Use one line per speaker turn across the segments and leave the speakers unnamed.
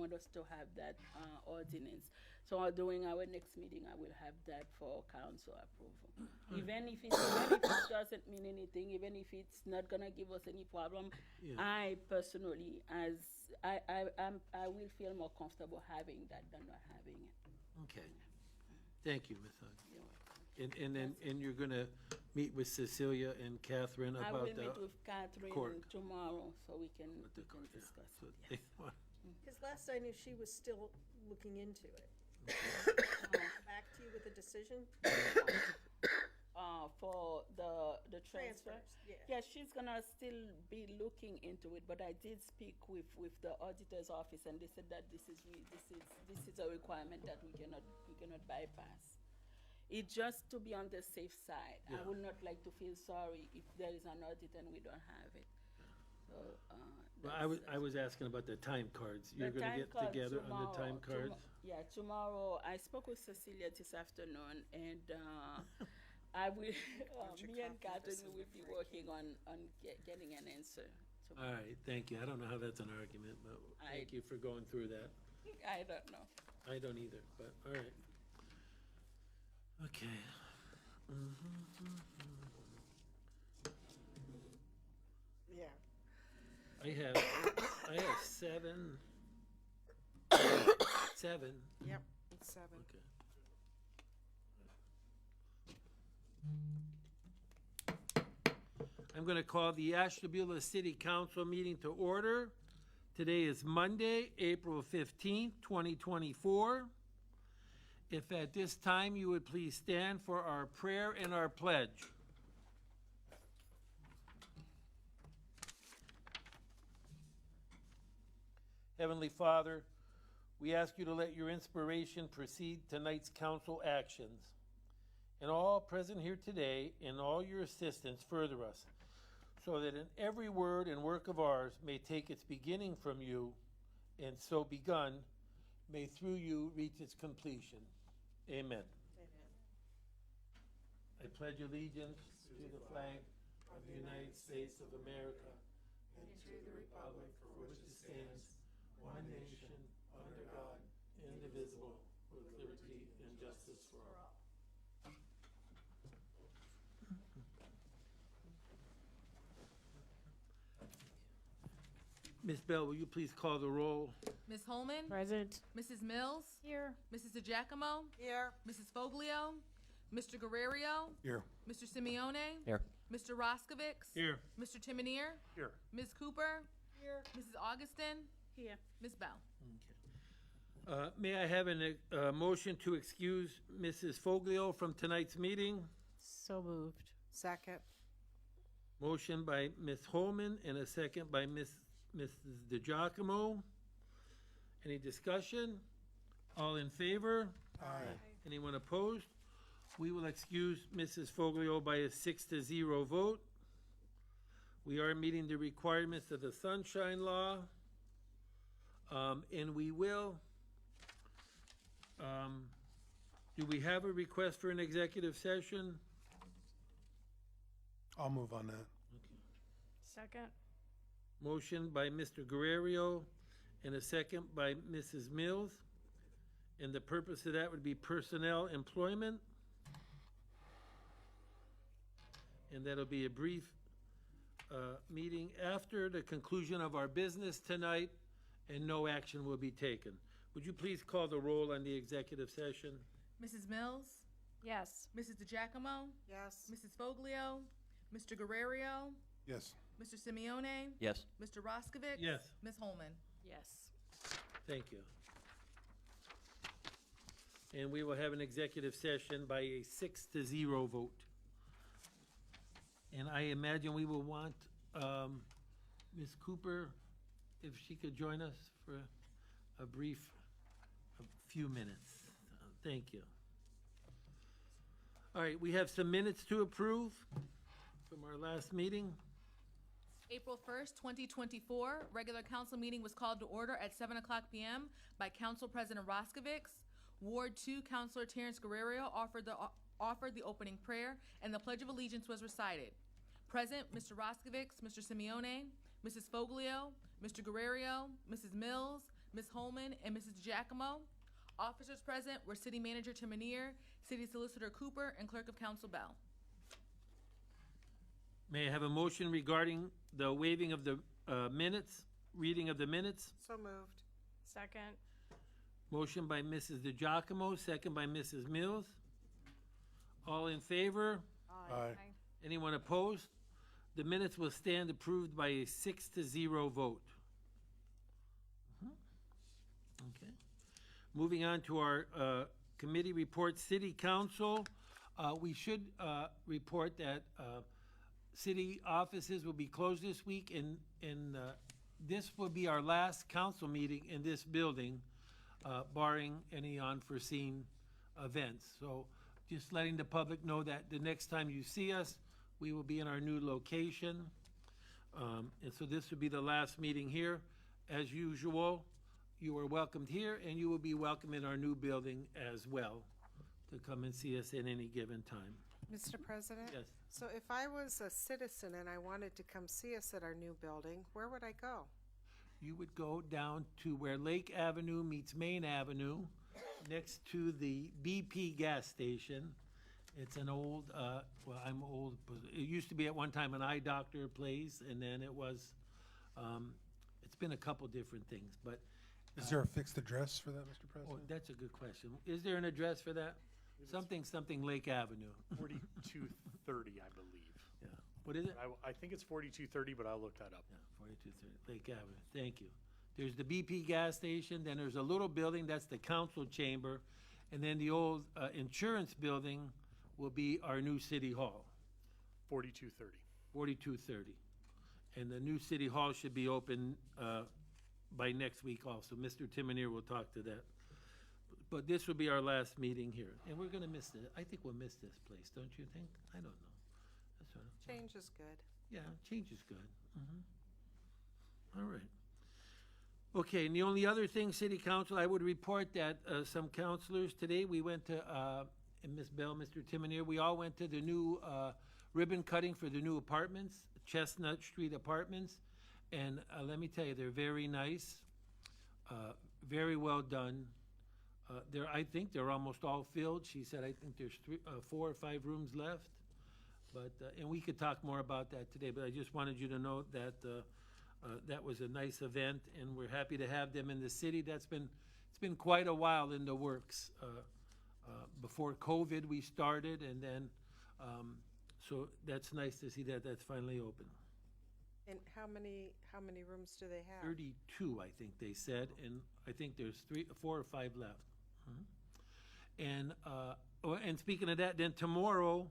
want us to have that ordinance. So during our next meeting, I will have that for council approval. Even if it doesn't mean anything, even if it's not gonna give us any problem,
Yeah.
I personally, I will feel more comfortable having that than not having it.
Okay. Thank you, Ms. Hug.
You're welcome.
And you're gonna meet with Cecilia and Catherine
I
about
will
the.
meet with Catherine
court.
tomorrow, so we can
with the court, yeah.
discuss
So
it,
they
yes.
want-
Because last I knew, she was still looking into it. Back to you with a decision?
For the transfer.
Transfers, yeah.
Yeah, she's gonna still be looking into it, but I did speak with the auditor's office, and they said that this is a requirement that we cannot bypass. It's just to be on the safe side.
Yeah.
I would not like to feel sorry if there is an audit and we don't have it. So,
Well, I was asking about the time cards. You're
the
gonna
time
get
card
together on the time
tomorrow-
cards?
Yeah, tomorrow, I spoke with Cecilia this afternoon, and I will, me and Catherine will be working on getting an answer
All
tomorrow.
right, thank you. I don't know how that's an argument, but thank you for going through that.
I don't know.
I don't either, but, all right. Okay.
Yeah.
I have seven. Seven,
Yep, it's 7.
okay. I'm gonna call the Ashtabula City Council meeting to order. Today is Monday, April 15th, 2024. If at this time you would please stand for our prayer and our pledge. Heavenly Father, we ask you to let your inspiration precede tonight's council actions. And all present here today, and all your assistance further us, so that in every word and work of ours may take its beginning from you, and so begun, may through you reach its completion. Amen. I pledge allegiance to the flag of the United States of America and to the republic for which it stands, one nation, under God, indivisible, with liberty and justice for all. Ms. Bell, will you please call the roll?
Ms. Holman?
Present.
Mrs. Mills?
Here.
Mrs. DiGiacomo?
Here.
Mrs. Foglio? Mr. Guerrero?
Here.
Mr. Simeone?
Here.
Mr. Roskovics?
Here.
Mr. Timonier?
Here.
Ms. Cooper?
Here.
Mrs. Augustin?
Here.
Ms. Bell?
May I have a motion to excuse Mrs. Foglio from tonight's meeting?
So moved. Second.
Motion by Ms. Holman and a second by Mrs. DiGiacomo. Any discussion? All in favor?
Aye.
Anyone opposed? We will excuse Mrs. Foglio by a 6-0 vote. We are meeting the requirements of the Sunshine Law. And we will, do we have a request for an executive session?
I'll move on that.
Second.
Motion by Mr. Guerrero and a second by Mrs. Mills. And the purpose of that would be personnel employment. And that'll be a brief meeting after the conclusion of our business tonight, and no action will be taken. Would you please call the roll on the executive session?
Mrs. Mills?
Yes.
Mrs. DiGiacomo?
Yes.
Mrs. Foglio? Mr. Guerrero?
Yes.
Mr. Simeone?
Yes.
Mr. Roskovics?
Yes.
Ms. Holman?
Yes.
Thank you. And we will have an executive session by a 6-0 vote. And I imagine we will want Ms. Cooper, if she could join us for a few minutes. Thank you. All right, we have some minutes to approve from our last meeting.
April 1st, 2024, regular council meeting was called to order at 7:00 p.m. by Council President Roskovics. Ward 2, Councilor Terrence Guerrero offered the opening prayer, and the Pledge of Allegiance was recited. Present, Mr. Roskovics, Mr. Simeone, Mrs. Foglio, Mr. Guerrero, Mrs. Mills, Ms. Holman, and Mrs. Giacomo. Officers present were City Manager Timonier, City Solicitor Cooper, and Clerk of Council Bell.
May I have a motion regarding the waiving of the minutes, reading of the minutes?
So moved.
Second.
Motion by Mrs. DeGiacomo, second by Mrs. Mills. All in favor?
Aye.
Anyone opposed? The minutes will stand approved by a 6-0 vote. Okay. Moving on to our committee report, City Council. We should report that city offices will be closed this week, and this will be our last council meeting in this building, barring any unforeseen events. So just letting the public know that the next time you see us, we will be in our new location. And so this will be the last meeting here. As usual, you are welcomed here, and you will be welcome in our new building as well to come and see us at any given time.
Mr. President?
Yes.
So if I was a citizen and I wanted to come see us at our new building, where would I go?
You would go down to where Lake Avenue meets Main Avenue, next to the BP gas station. It's an old, well, I'm old, it used to be at one time an eye doctor place, and then it was, it's been a couple different things, but.
Is there a fixed address for that, Mr.
Oh,
President?
that's a good question. Is there an address for that? Something Lake Avenue.
4230, I believe.
Yeah. What is it?
I think it's 4230, but I'll look that up.
Yeah, 4230 Lake Avenue. Thank you. There's the BP gas station, then there's a little building, that's the council chamber, and then the old insurance building will be our new city hall,
4230.
4230. And the new city hall should be open by next week also. Mr. Timonier will talk to that. But this will be our last meeting here, and we're gonna miss it. I think we'll miss this place, don't you think? I don't know. That's all right.
Change is good.
Yeah, change is good. All right. Okay, and the only other thing, City Council, I would report that some councilors today, we went to, and Ms. Bell, Mr. Timonier, we all went to the new ribbon cutting for the new apartments, Chestnut Street Apartments, and let me tell you, they're very nice, very well done. I think they're almost all filled. She said, I think there's 4 or 5 rooms left. But, and we could talk more about that today, but I just wanted you to know that that was a nice event, and we're happy to have them in the city. It's been quite a while in the works. Before COVID, we started, and then, so that's nice to see that that's finally open.
And how many rooms do they have?
32, I think they said, and I think there's 4 or 5 left. And speaking of that, then tomorrow,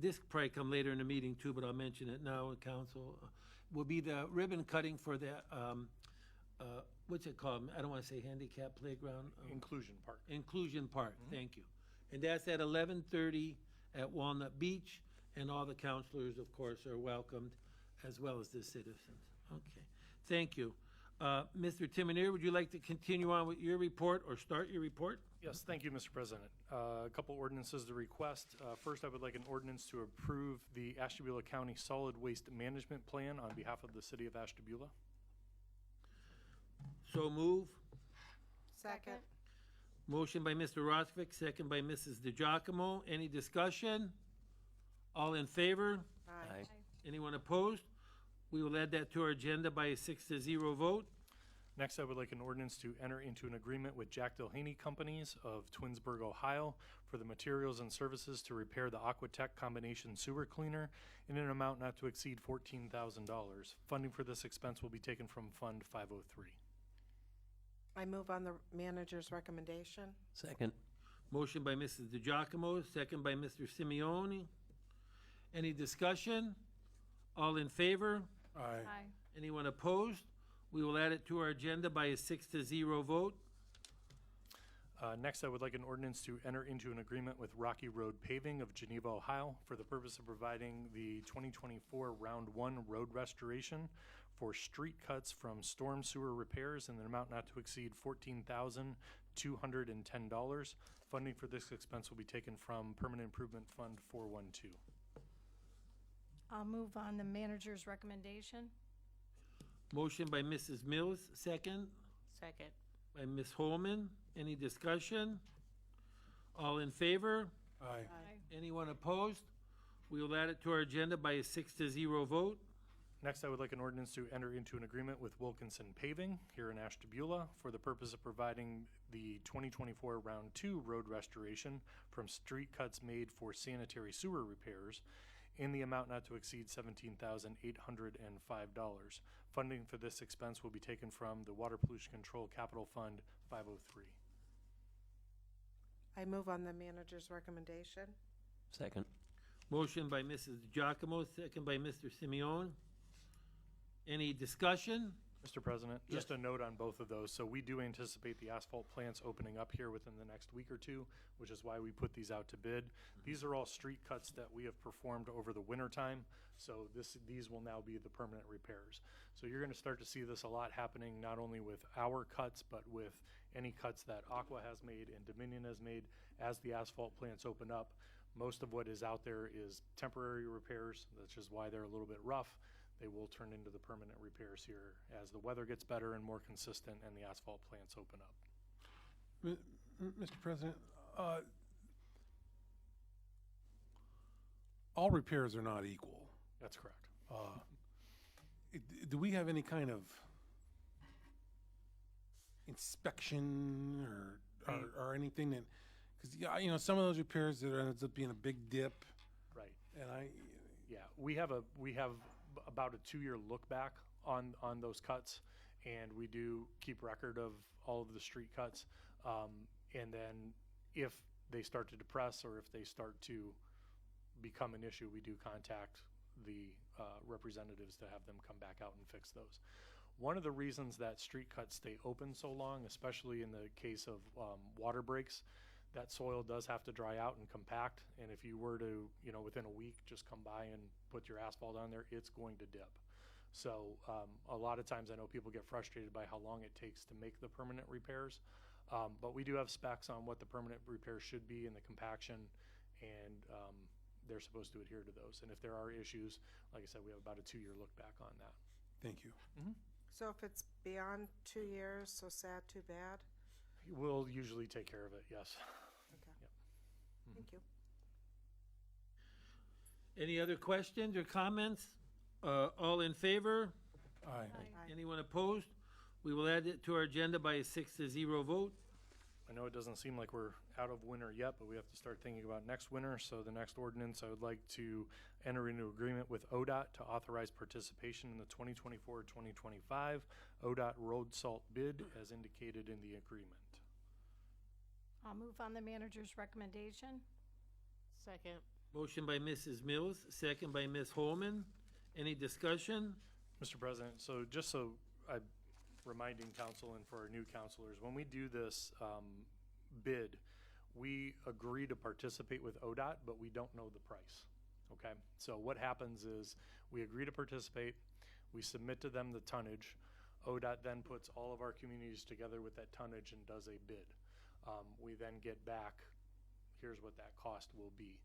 this probably come later in the meeting too, but I'll mention it now, council, will be the ribbon cutting for the, what's it called? I don't want to say handicap playground.
Inclusion Park.
Inclusion Park, thank you. And that's at 11:30 at Walnut Beach, and all the councilors, of course, are welcomed, as well as the citizens. Okay, thank you. Mr. Timonier, would you like to continue on with your report or start your report?
Yes, thank you, Mr. President. A couple ordinances to request. First, I would like an ordinance to approve the Ashtabula County Solid Waste Management Plan on behalf of the city of Ashtabula.
So move.
Second.
Motion by Mr. Rosvick, second by Mrs. DeGiacomo. Any discussion? All in favor?
Aye.
Anyone opposed? We will add that to our agenda by a 6-0 vote.
Next, I would like an ordinance to enter into an agreement with Jack Delhaney Companies of Twinsburg, Ohio for the materials and services to repair the Aquatech combination sewer cleaner in an amount not to exceed $14,000. Funding for this expense will be taken from Fund 503.
I move on the manager's recommendation.
Second.
Motion by Mrs. DeGiacomo, second by Mr. Simeoni. Any discussion? All in favor?
Aye.
Anyone opposed? We will add it to our agenda by a 6-0 vote.
Next, I would like an ordinance to enter into an agreement with Rocky Road Paving of Geneva, Ohio for the purpose of providing the 2024 Round 1 road restoration for street cuts from storm sewer repairs in an amount not to exceed $14,210. Funding for this expense will be taken from Permanent Improvement Fund 412.
I'll move on the manager's recommendation.
Motion by Mrs. Mills, second.
Second.
by Ms. Holman. Any discussion? All in favor?
Aye.
Anyone opposed? We will add it to our agenda by a 6-0 vote.
Next, I would like an ordinance to enter into an agreement with Wilkinson Paving here in Ashtabula for the purpose of providing the 2024 Round 2 road restoration from street cuts made for sanitary sewer repairs in the amount not to exceed $17,805. Funding for this expense will be taken from the Water Pollution Control Capital Fund 503.
I move on the manager's recommendation.
Second.
Motion by Mrs. DiGiacomo, second by Mr. Simeon. Any discussion?
Mr. President, just a note on both of those. So we do anticipate the asphalt plants opening up here within the next week or two, which is why we put these out to bid. These are all street cuts that we have performed over the winter time. So these will now be the permanent repairs. So you're going to start to see this a lot happening, not only with our cuts, but with any cuts that Aqua has made and Dominion has made as the asphalt plants open up. Most of what is out there is temporary repairs. That's just why they're a little bit rough. They will turn into the permanent repairs here as the weather gets better and more consistent and the asphalt plants open up.
Mr. President, all repairs are not equal.
That's correct.
Do we have any kind of inspection or anything that, because, yeah, you know, some of those repairs that ends up being a big dip,
Right.
and
Yeah, we have about a 2-year look back on those cuts, and we do keep record of all of the street cuts. And then if they start to depress or if they start to become an issue, we do contact the representatives to have them come back out and fix those. One of the reasons that street cuts stay open so long, especially in the case of water breaks, that soil does have to dry out and compact. And if you were to, you know, within a week, just come by and put your asphalt on there, it's going to dip. So a lot of times I know people get frustrated by how long it takes to make the permanent repairs. But we do have specs on what the permanent repairs should be in the compaction, and they're supposed to adhere to those. And if there are issues, like I said, we have about a 2-year look back on that.
thank you.
So if it's beyond 2 years, so sad, too bad?
We'll usually take care of it, yes.
Okay.
Yep.
Thank you.
Any other questions or comments? All in favor?
Aye.
Aye.
Anyone opposed? We will add it to our agenda by a 6-0 vote.
I know it doesn't seem like we're out of winter yet, but we have to start thinking about next winter. So the next ordinance, I would like to enter into agreement with ODOT to authorize participation in the 2024-2025 ODOT road salt bid as indicated in the agreement.
I'll move on the manager's recommendation.
Second.
Motion by Mrs. Mills, second by Ms. Holman. Any discussion?
Mr. President, so just so I'm reminding council and for our new councilors, when we do this bid, we agree to participate with ODOT, but we don't know the price, okay? So what happens is we agree to participate, we submit to them the tonnage, ODOT then puts all of our communities together with that tonnage and does a bid. We then get back, here's what that cost will be.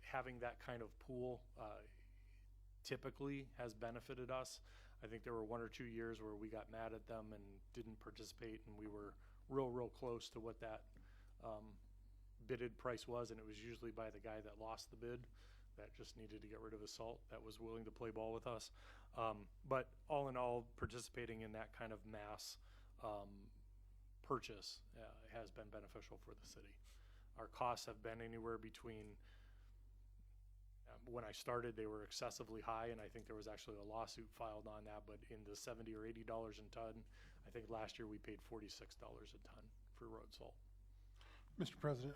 Having that kind of pool typically has benefited us. I think there were 1 or 2 years where we got mad at them and didn't participate, and we were real close to what that bidded price was, and it was usually by the guy that lost the bid that just needed to get rid of his salt, that was willing to play ball with us. But all in all, participating in that kind of mass purchase has been beneficial for the city. Our costs have been anywhere between, when I started, they were excessively high, and I think there was actually a lawsuit filed on that, but in the $70 or $80 a ton. I think last year we paid $46 a ton for road salt.
Mr. President,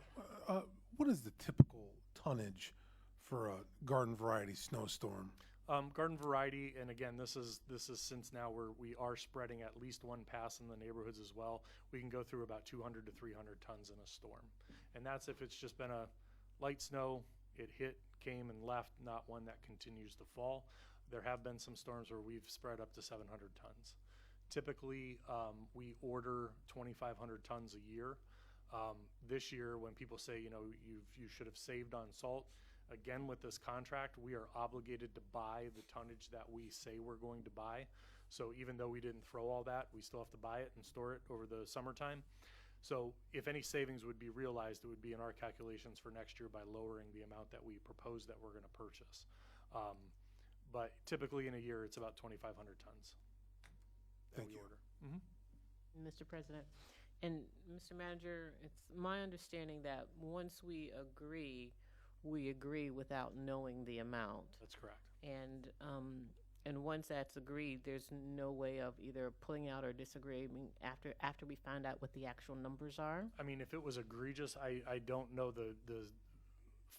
what is the typical tonnage for a garden variety snowstorm?
Garden variety, and again, this is since now we are spreading at least one pass in the neighborhoods as well. We can go through about 200 to 300 tons in a storm, and that's if it's just been a light snow. It hit, came, and left, not one that continues to fall. There have been some storms where we've spread up to 700 tons. Typically, we order 2,500 tons a year. This year, when people say, you know, you should have saved on salt, again, with this contract, we are obligated to buy the tonnage that we say we're going to buy. So even though we didn't throw all that, we still have to buy it and store it over the summertime. So if any savings would be realized, it would be in our calculations for next year by lowering the amount that we propose that we're gonna purchase. But typically in a year, it's about 2,500 tons that
Thank
we
you.
order.
Mr. President. And Mr. Manager, it's my understanding that once we agree without knowing the amount.
That's correct.
And once that's agreed, there's no way of either pulling out or disagreeing after we find out what the actual numbers are.
I mean, if it was egregious, I don't know the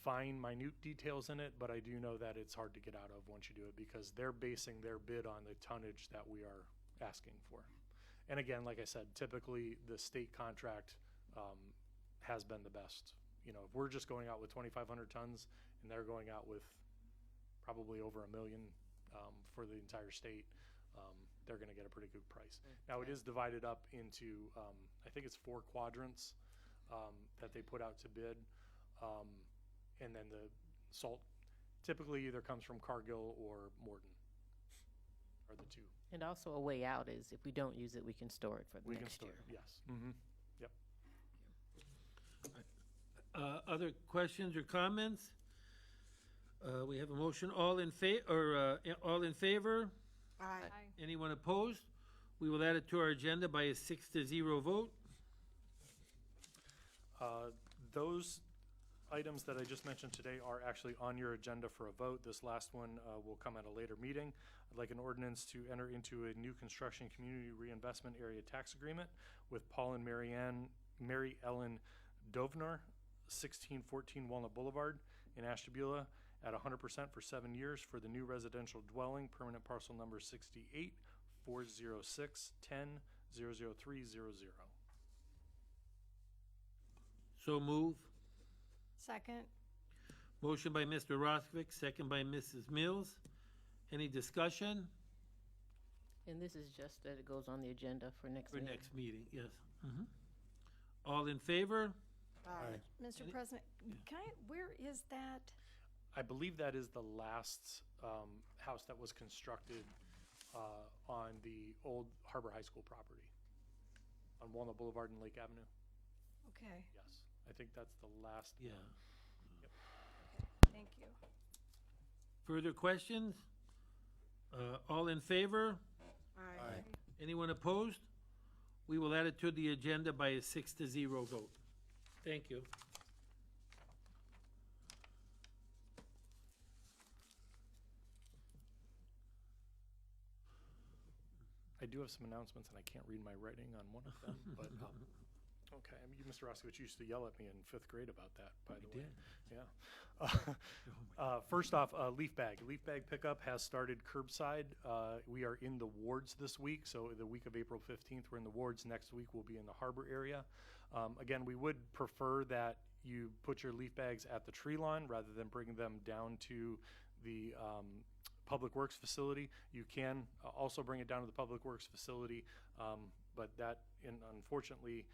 fine, minute details in it, but I do know that it's hard to get out of once you do it because they're basing their bid on the tonnage that we are asking for. And again, like I said, typically the state contract has been the best. You know, if we're just going out with 2,500 tons and they're going out with probably over 1 million for the entire state, they're going to get a pretty good price. Now, it is divided up into, I think it's 4 quadrants that they put out to bid. And then the salt typically either comes from Cargill or Morton, are the two.
And also a way out is if we don't use it, we can store it for the
We can
next
store
year.
it, yes. Mm-hmm. Yep.
Other questions or comments? We have a motion. All in favor?
Aye.
Anyone opposed? We will add it to our agenda by a 6-0 vote.
Those items that I just mentioned today are actually on your agenda for a vote. This last one will come at a later meeting. I'd like an ordinance to enter into a new construction community reinvestment area tax agreement with Paul and Mary Ellen Dovner, 1614 Walnut Boulevard in Ashtabula at 100% for 7 years for the new residential dwelling, permanent parcel number 68-406-10-00300.
So move.
Second.
Motion by Mr. Roscovic, second by Mrs. Mills. Any discussion?
And this is just that it goes on the agenda for next
For
meeting.
next meeting, yes. All in favor?
Aye.
Mr.
Any-
President, where is that?
I believe that is the last house that was constructed on the old Harbor High School property on Walnut Boulevard and Lake Avenue.
Okay,
Yes, I think that's the last.
Yeah.
thank you.
Further questions? All in favor?
Aye.
Anyone opposed? We will add it to the agenda by a 6-0 vote. Thank you.
I do have some announcements, and I can't read my writing on one of them, but, okay, I mean, you, Mr. Roskovich, used to yell at me in 5th grade about that, by the way. Yeah. First off, leaf bag. Leaf bag pickup has started curbside. We are in the wards this week, so the week of April 15th, we're in the wards. Next week, we'll be in the harbor area. Again, we would prefer that you put your leaf bags at the tree lawn rather than bringing them down to the Public Works facility. You can also bring it down to the Public Works facility, but that, unfortunately,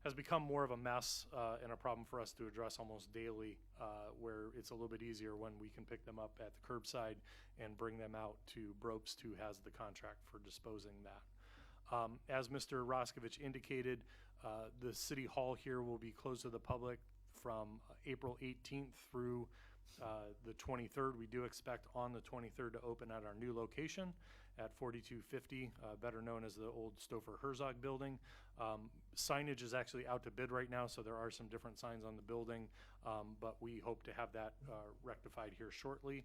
has become more of a mess and a problem for us to address almost daily, where it's a little bit easier when we can pick them up at the curbside and bring them out to Bropst, who has the contract for disposing that. As Mr. Roskovich indicated, the City Hall here will be closed to the public from April 18th through the 23rd. We do expect on the 23rd to open at our new location at 4250, better known as the old Stouffer Herzog building. Signage is actually out to bid right now, so there are some different signs on the building, but we hope to have that rectified here shortly.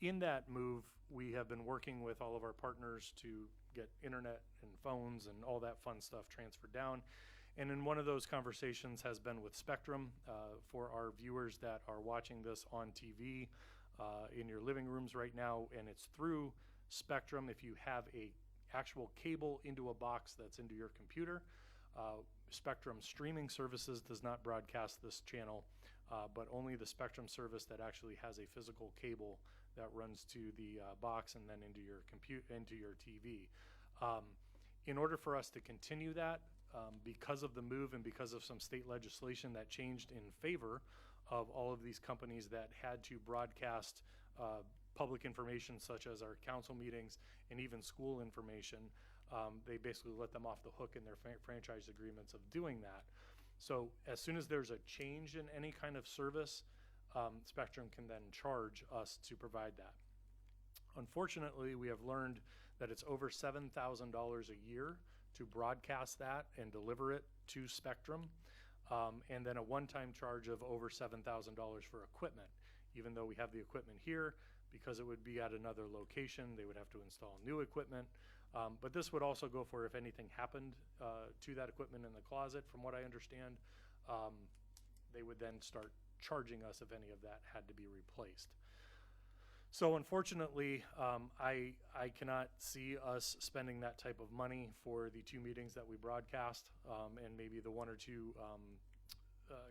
In that move, we have been working with all of our partners to get internet and phones and all that fun stuff transferred down. And in one of those conversations has been with Spectrum. For our viewers that are watching this on TV in your living rooms right now, and it's through Spectrum. If you have a actual cable into a box that's into your computer, Spectrum streaming services does not broadcast this channel, but only the Spectrum service that actually has a physical cable that runs to the box and then into your TV. In order for us to continue that, because of the move and because of some state legislation that changed in favor of all of these companies that had to broadcast public information such as our council meetings and even school information, they basically let them off the hook in their franchise agreements of doing that. So as soon as there's a change in any kind of service, Spectrum can then charge us to provide that. Unfortunately, we have learned that it's over $7,000 a year to broadcast that and deliver it to Spectrum, and then a one-time charge of over $7,000 for equipment. Even though we have the equipment here, because it would be at another location, they would have to install new equipment. But this would also go for if anything happened to that equipment in the closet, from what I understand. They would then start charging us if any of that had to be replaced. So unfortunately, I cannot see us spending that type of money for the 2 meetings that we broadcast, and maybe the 1 or 2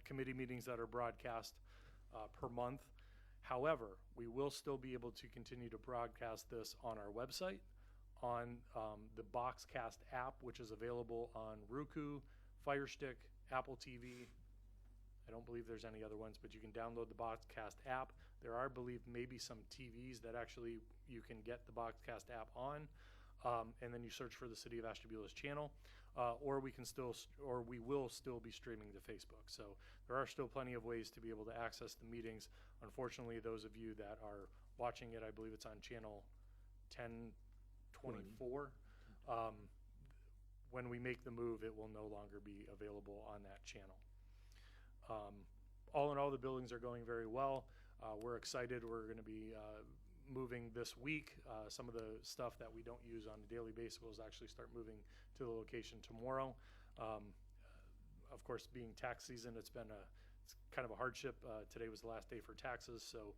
committee meetings that are broadcast per month. However, we will still be able to continue to broadcast this on our website, on the Boxcast app, which is available on Roku, Fire Stick, Apple TV. I don't believe there's any other ones, but you can download the Boxcast app. There are, I believe, maybe some TVs that actually you can get the Boxcast app on, and then you search for the City of Ashtabula's channel, or we will still be streaming to Facebook. So there are still plenty of ways to be able to access the meetings. Unfortunately, those of you that are watching it, I believe it's on channel 1024. When we make the move, it will no longer be available on that channel. All in all, the buildings are going very well. We're excited. We're going to be moving this week. Some of the stuff that we don't use on a daily basis will actually start moving to the location tomorrow. Of course, being tax season, it's kind of a hardship. Today was the last day for taxes, so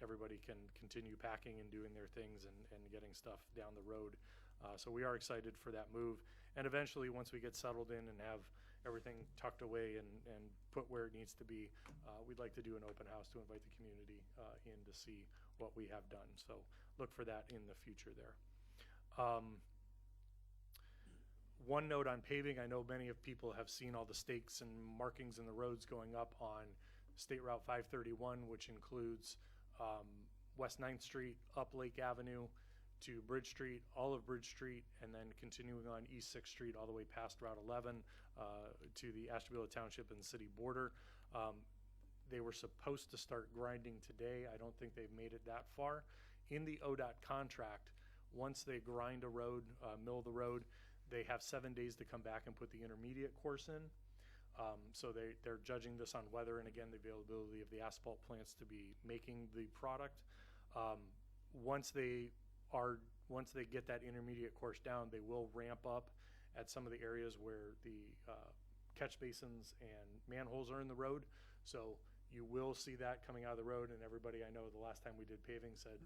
everybody can continue packing and doing their things and getting stuff down the road. So we are excited for that move. And eventually, once we get settled in and have everything tucked away and put where it needs to be, we'd like to do an open house to invite the community in to see what we have done. So look for that in the future there. One note on paving, I know many of people have seen all the stakes and markings in the roads going up on State Route 531, which includes West 9th Street, up Lake Avenue, to Bridge Street, all of Bridge Street, and then continuing on East 6th Street all the way past Route 11 to the Ashtabula Township and city border. They were supposed to start grinding today. I don't think they've made it that far. In the ODOT contract, once they grind a road, mill the road, they have 7 days to come back and put the intermediate course in. So they're judging this on weather and, again, the availability of the asphalt plants to be making the product. Once they get that intermediate course down, they will ramp up at some of the areas where the catch basins and manholes are in the road. So you will see that coming out of the road, and everybody I know the last time we did paving said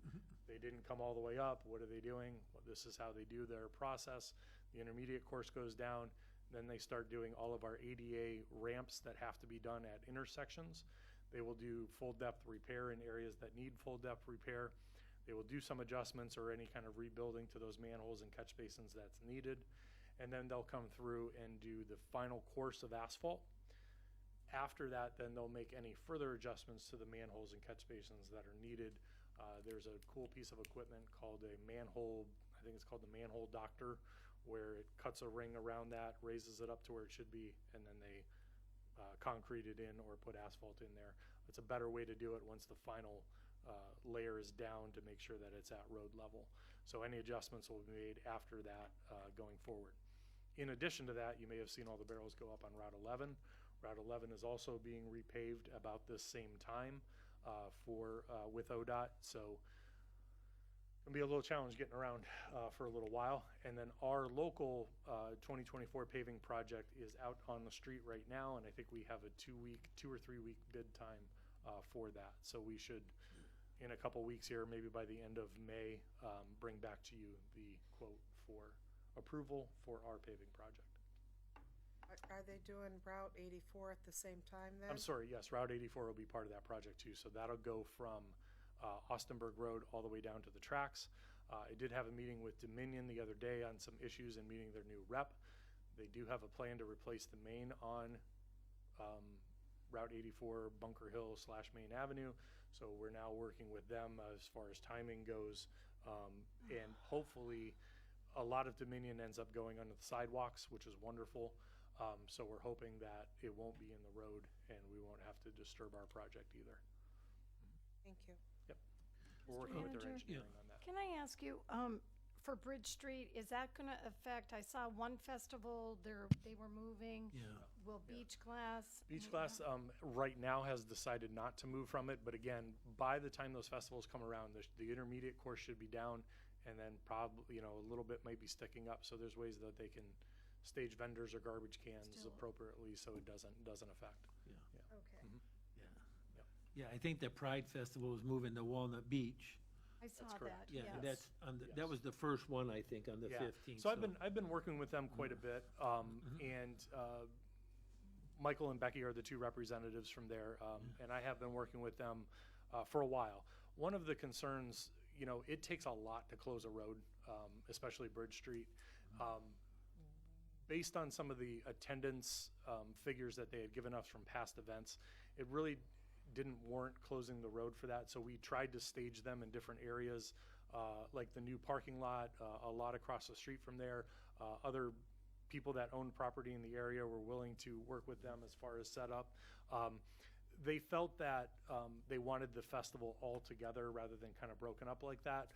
they didn't come all the way up. What are they doing? Well, this is how they do their process. The intermediate course goes down. Then they start doing all of our ADA ramps that have to be done at intersections. They will do full depth repair in areas that need full depth repair. They will do some adjustments or any kind of rebuilding to those manholes and catch basins that's needed. And then they'll come through and do the final course of asphalt. After that, then they'll make any further adjustments to the manholes and catch basins that are needed. There's a cool piece of equipment called a manhole, I think it's called the manhole doctor, where it cuts a ring around that, raises it up to where it should be, and then they concrete it in or put asphalt in there. It's a better way to do it once the final layer is down to make sure that it's at road level. So any adjustments will be made after that going forward. In addition to that, you may have seen all the barrels go up on Route 11. Route 11 is also being repaved about this same time with ODOT. So it'll be a little challenge getting around for a little while. And then our local 2024 paving project is out on the street right now, and I think we have a 2 or 3 week bid time for that. So we should, in a couple weeks here, maybe by the end of May, bring back to you the quote for approval for our paving project.
Are they doing Route 84 at the same time then?
I'm sorry, yes, Route 84 will be part of that project too. So that'll go from Austenburg Road all the way down to the tracks. I did have a meeting with Dominion the other day on some issues and meeting their new rep. They do have a plan to replace the main on Route 84 Bunker Hill / Main Avenue. So we're now working with them as far as timing goes. And hopefully a lot of Dominion ends up going under the sidewalks, which is wonderful. So we're hoping that it won't be in the road and we won't have to disturb our project either.
Thank you.
Yep. We're working with their
Manager?
engineering on that.
Can I ask you, for Bridge Street, is that gonna affect, I saw one festival, they were moving.
Yeah.
Will Beach Glass?
Beach Glass, right now has decided not to move from it, but again, by the time those festivals come around, the intermediate course should be down, and then probably, a little bit might be sticking up, so there's ways that they can stage vendors or garbage cans
Still.
appropriately, so it doesn't affect.
Okay,
Yeah, I think the Pride Festival was moving to Walnut Beach.
I saw
That's correct.
that,
Yeah,
yes.
and that's, that
Yes.
was the first one, I think, on the
Yeah.
15th.
So I've been working with them quite a bit, and Michael and Becky are the two representatives from there, and I have been working with them for a while. One of the concerns, it takes a lot to close a road, especially Bridge Street. Based on some of the attendance figures that they had given us from past events, it really didn't warrant closing the road for that. So we tried to stage them in different areas, like the new parking lot, a lot across the street from there. Other people that own property in the area were willing to work with them as far as setup. They felt that they wanted the festival all together rather than kind of broken up like that.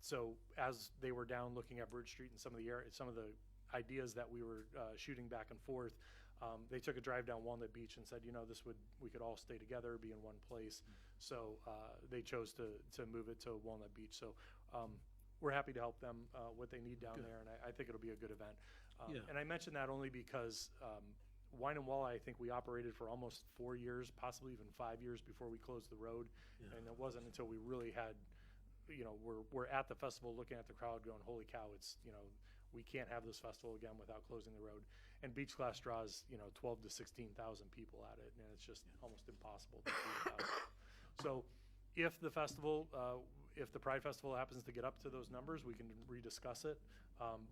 So as they were down looking at Bridge Street and some of the ideas that we were shooting back and forth, they took a drive down Walnut Beach and said, we could all stay together, be in one place. So they chose to move it to Walnut Beach. So we're happy to help them what they need down there, and I think it'll be a good event.
Yeah.
And I mention that only because Wine and Walleye, I think we operated for almost 4 years, possibly even 5 years before we closed the road.
Yeah.
And it wasn't until we really had, we're at the festival looking at the crowd going, holy cow, it's, we can't have this festival again without closing the road. And Beach Glass draws, 12 to 16,000 people at it, and it's just almost impossible to do without it. So if the festival, if the Pride Festival happens to get up to those numbers, we can rediscuss it.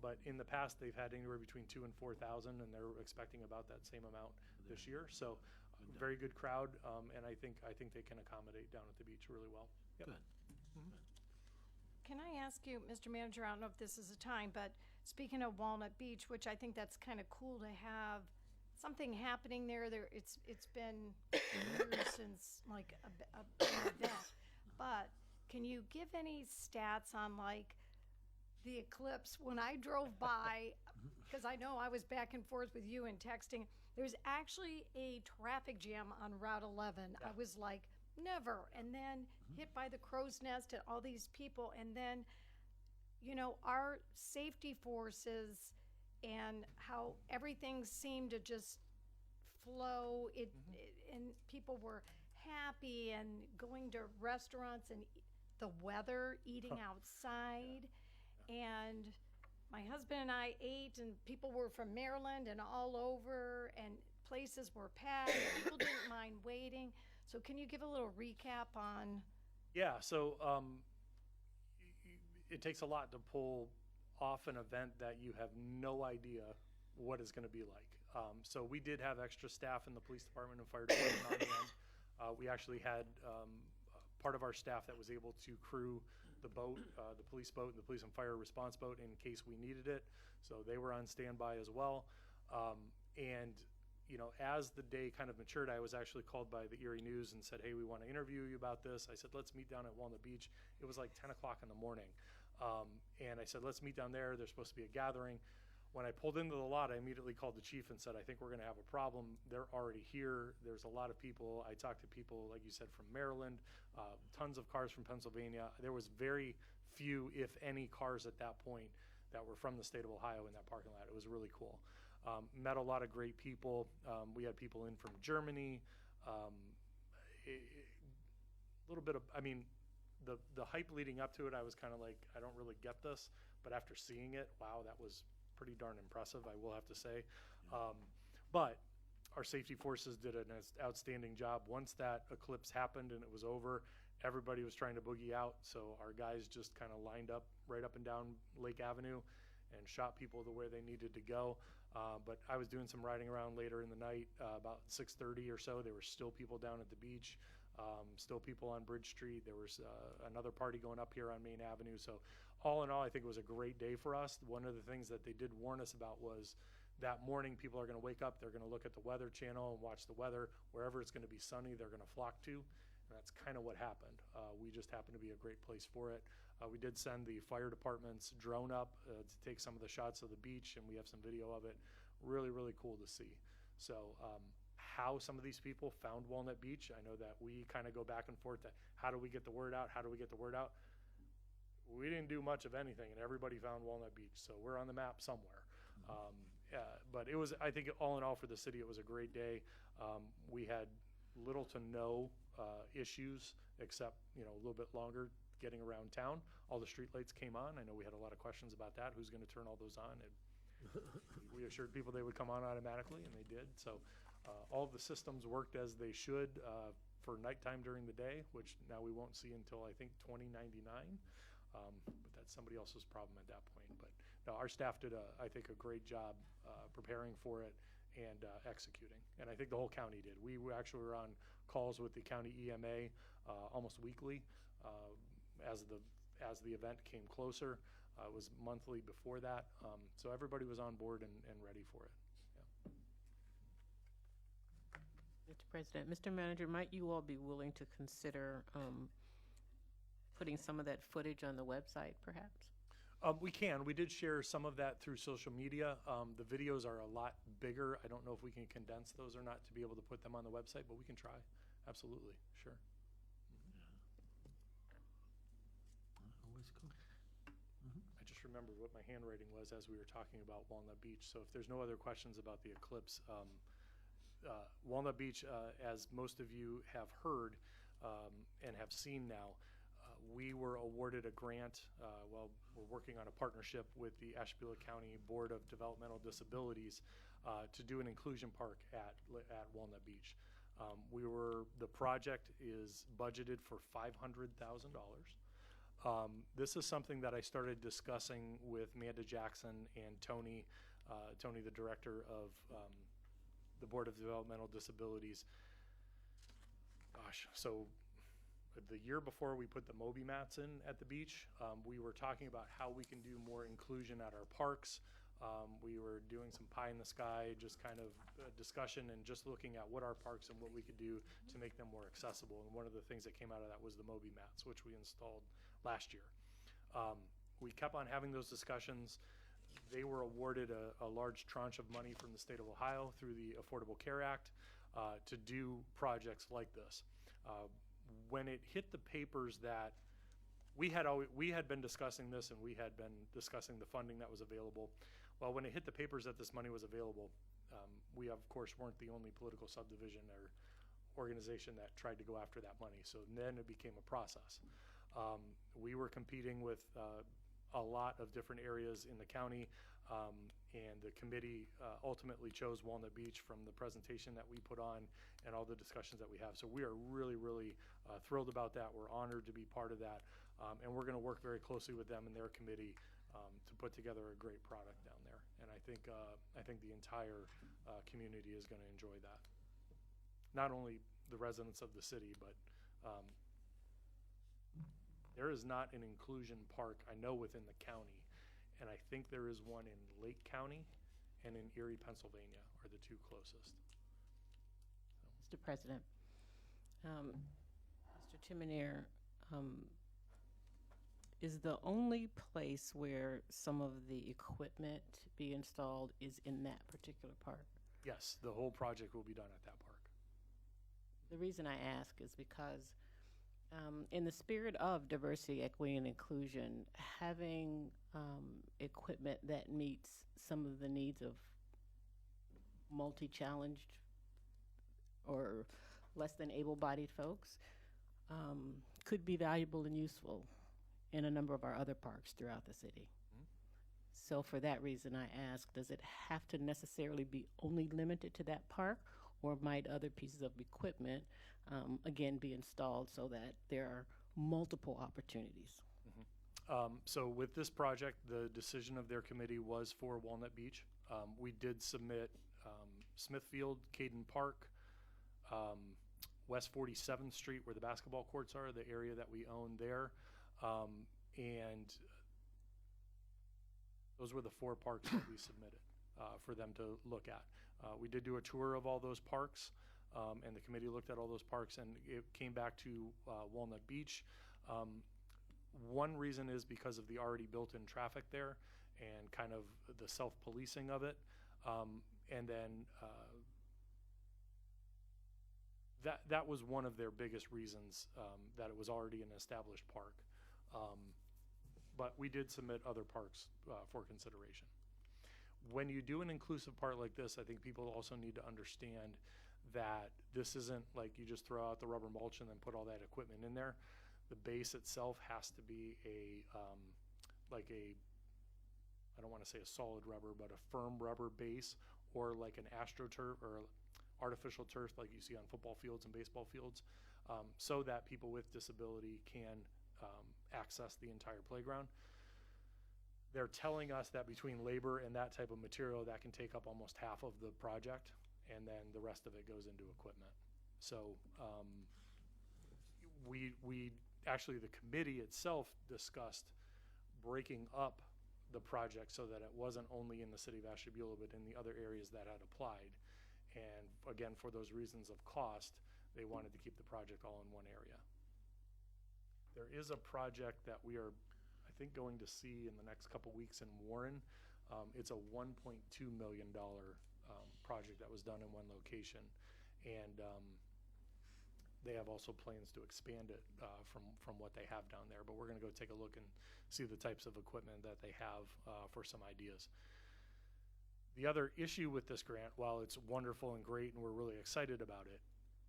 But in the past, they've had anywhere between 2,000 and 4,000, and they're expecting about that same amount this year. So very good crowd, and I think they can accommodate down at the beach really well. Yep.
Good.
Can I ask you, Mr. Manager, I don't know if this is the time, but speaking of Walnut Beach, which I think that's kind of cool to have something happening there, it's been years since like an event. But can you give any stats on like the eclipse? When I drove by, because I know I was back and forth with you and texting, there's actually a traffic jam on Route 11. I was like, never. And then hit by the crow's nest and all these people. And then, our safety forces and how everything seemed to just flow. And people were happy and going to restaurants and the weather, eating outside. And my husband and I ate, and people were from Maryland and all over, and places were packed. People didn't mind waiting. So can you give a little recap on?
Yeah, so it takes a lot to pull off an event that you have no idea what it's going to be like. So we did have extra staff in the police department and fire department on hand. We actually had part of our staff that was able to crew the boat, the police boat, and the police and fire response boat in case we needed it. So they were on standby as well. And as the day kind of matured, I was actually called by the Erie News and said, hey, we want to interview you about this. I said, let's meet down at Walnut Beach. It was like 10 o'clock in the morning. And I said, let's meet down there. There's supposed to be a gathering. When I pulled into the lot, I immediately called the chief and said, I think we're going to have a problem. They're already here. There's a lot of people. I talked to people, like you said, from Maryland, tons of cars from Pennsylvania. There was very few, if any, cars at that point that were from the state of Ohio in that parking lot. It was really cool. Met a lot of great people. We had people in from Germany. A little bit of, the hype leading up to it, I was kind of like, I don't really get this. But after seeing it, wow, that was pretty darn impressive, I will have to say. But our safety forces did an outstanding job. Once that eclipse happened and it was over, everybody was trying to boogie out. So our guys just kind of lined up right up and down Lake Avenue and shot people to where they needed to go. But I was doing some riding around later in the night, about 6:30 or so. There were still people down at the beach, still people on Bridge Street. There was another party going up here on Main Avenue. So all in all, I think it was a great day for us. One of the things that they did warn us about was that morning people are going to wake up, they're going to look at the Weather Channel and watch the weather. Wherever it's going to be sunny, they're going to flock to. And that's kind of what happened. We just happened to be a great place for it. We did send the fire department's drone up to take some of the shots of the beach, and we have some video of it. Really, really cool to see. So how some of these people found Walnut Beach, I know that we kind of go back and forth to how do we get the word out? How do we get the word out? We didn't do much of anything, and everybody found Walnut Beach. So we're on the map somewhere. But it was, I think, all in all for the city, it was a great day. We had little to no issues, except a little bit longer getting around town. All the street lights came on. I know we had a lot of questions about that. Who's going to turn all those on? And we assured people they would come on automatically, and they did. So all of the systems worked as they should for nighttime during the day, which now we won't see until I think 2099. But that's somebody else's problem at that point. But no, our staff did, I think, a great job preparing for it and executing. And I think the whole county did. We actually were on calls with the county EMA almost weekly as the event came closer. It was monthly before that. So everybody was on board and ready for it. Yeah.
Mr. President, Mr. Manager, might you all be willing to consider putting some of that footage on the website, perhaps?
We can. We did share some of that through social media. The videos are a lot bigger. I don't know if we can condense those or not to be able to put them on the website, but we can try. Absolutely. Sure.
Always cool.
I just remembered what my handwriting was as we were talking about Walnut Beach. So if there's no other questions about the eclipse, Walnut Beach, as most of you have heard and have seen now, we were awarded a grant. Well, we're working on a partnership with the Ashtabula County Board of Developmental Disabilities to do an inclusion park at Walnut Beach. The project is budgeted for $500,000. This is something that I started discussing with Amanda Jackson and Tony, the director of the Board of Developmental Disabilities. Gosh, so the year before we put the Moby mats in at the beach, we were talking about how we can do more inclusion at our parks. We were doing some pie in the sky, just kind of discussion and just looking at what our parks and what we could do to make them more accessible. And one of the things that came out of that was the Moby mats, which we installed last year. We kept on having those discussions. They were awarded a large tranche of money from the state of Ohio through the Affordable Care Act to do projects like this. When it hit the papers that we had been discussing this, and we had been discussing the funding that was available. Well, when it hit the papers that this money was available, we of course weren't the only political subdivision or organization that tried to go after that money. So then it became a process. We were competing with a lot of different areas in the county, and the committee ultimately chose Walnut Beach from the presentation that we put on and all the discussions that we have. So we are really, really thrilled about that. We're honored to be part of that, and we're going to work very closely with them and their committee to put together a great product down there. And I think the entire community is going to enjoy that. Not only the residents of the city, but there is not an inclusion park, I know, within the county. And I think there is one in Lake County and in Erie, Pennsylvania are the two closest.
Mr. President, Mr. Timonier, is the only place where some of the equipment be installed is in that particular park?
Yes, the whole project will be done at that park.
The reason I ask is because in the spirit of diversity, equity, and inclusion, having equipment that meets some of the needs of multi-challenged or less than able-bodied folks could be valuable and useful in a number of our other parks throughout the city. So for that reason, I ask, does it have to necessarily be only limited to that park, or might other pieces of equipment, again, be installed so that there are multiple opportunities?
So with this project, the decision of their committee was for Walnut Beach. We did submit Smithfield, Caden Park, West 47th Street where the basketball courts are, the area that we own there. And those were the 4 parks that we submitted for them to look at. We did do a tour of all those parks, and the committee looked at all those parks, and it came back to Walnut Beach. One reason is because of the already built-in traffic there and kind of the self-policing of it. And then that was one of their biggest reasons, that it was already an established park. But we did submit other parks for consideration. When you do an inclusive part like this, I think people also need to understand that this isn't like you just throw out the rubber mulch and then put all that equipment in there. The base itself has to be I don't want to say a solid rubber, but a firm rubber base, or like an AstroTurf or artificial turf like you see on football fields and baseball fields, so that people with disability can access the entire playground. They're telling us that between labor and that type of material, that can take up almost half of the project, and then the rest of it goes into equipment. So we actually, the committee itself discussed breaking up the project so that it wasn't only in the city of Ashtabula, but in the other areas that had applied. And again, for those reasons of cost, they wanted to keep the project all in one area. There is a project that we are, I think, going to see in the next couple weeks in Warren. It's a $1.2 million project that was done in one location. And they have also plans to expand it from what they have down there. But we're going to go take a look and see the types of equipment that they have for some ideas. The other issue with this grant, while it's wonderful and great and we're really excited about it,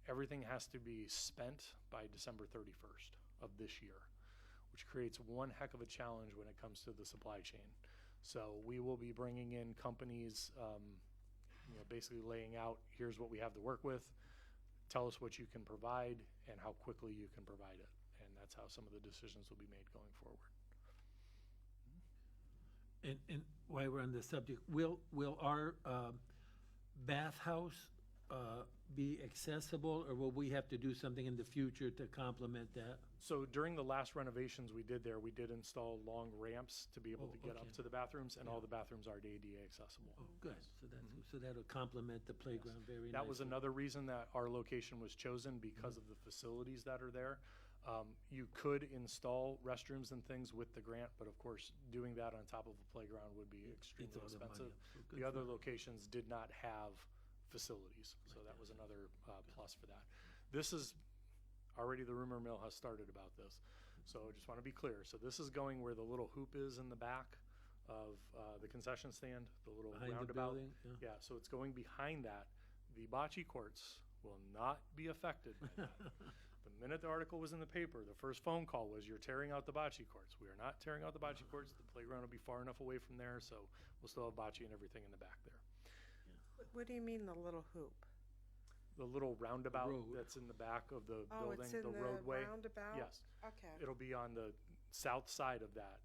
everything has to be spent by December 31st of this year, which creates one heck of a challenge when it comes to the supply chain. So we will be bringing in companies, basically laying out, here's what we have to work with, tell us what you can provide and how quickly you can provide it. And that's how some of the decisions will be made going forward.
And while we're on the subject, will our bathhouse be accessible, or will we have to do something in the future to complement that?
So during the last renovations we did there, we did install long ramps to be able to get up
okay.
to the bathrooms, and
Yeah.
all the bathrooms are ADA accessible.
Oh, good. So that'll complement the playground very nicely.
That was another reason that our location was chosen, because of the facilities that are there. You could install restrooms and things with the grant, but of course, doing that on top of a playground would be extremely
all the money
expensive.
up. So good
The other
for-
locations did not have facilities, so that was another plus for that. This is, already the rumor mill has started about this, so I just want to be clear. So this is going where the little hoop is in the back of the concession stand, the little
Behind the
roundabout.
building, yeah.
Yeah, so it's going behind that. The bocce courts will not be affected by that. The minute the article was in the paper, the first phone call was, you're tearing out the bocce courts. We are not tearing out the bocce courts. The playground will be far enough away from there, so we'll still have bocce and everything in the back there.
What do you mean the little hoop?
The little roundabout
road.
that's in the back of the
Oh,
building,
it's in
the
the
roadway.
roundabout?
Yes.
Okay.
It'll be on the south side of that.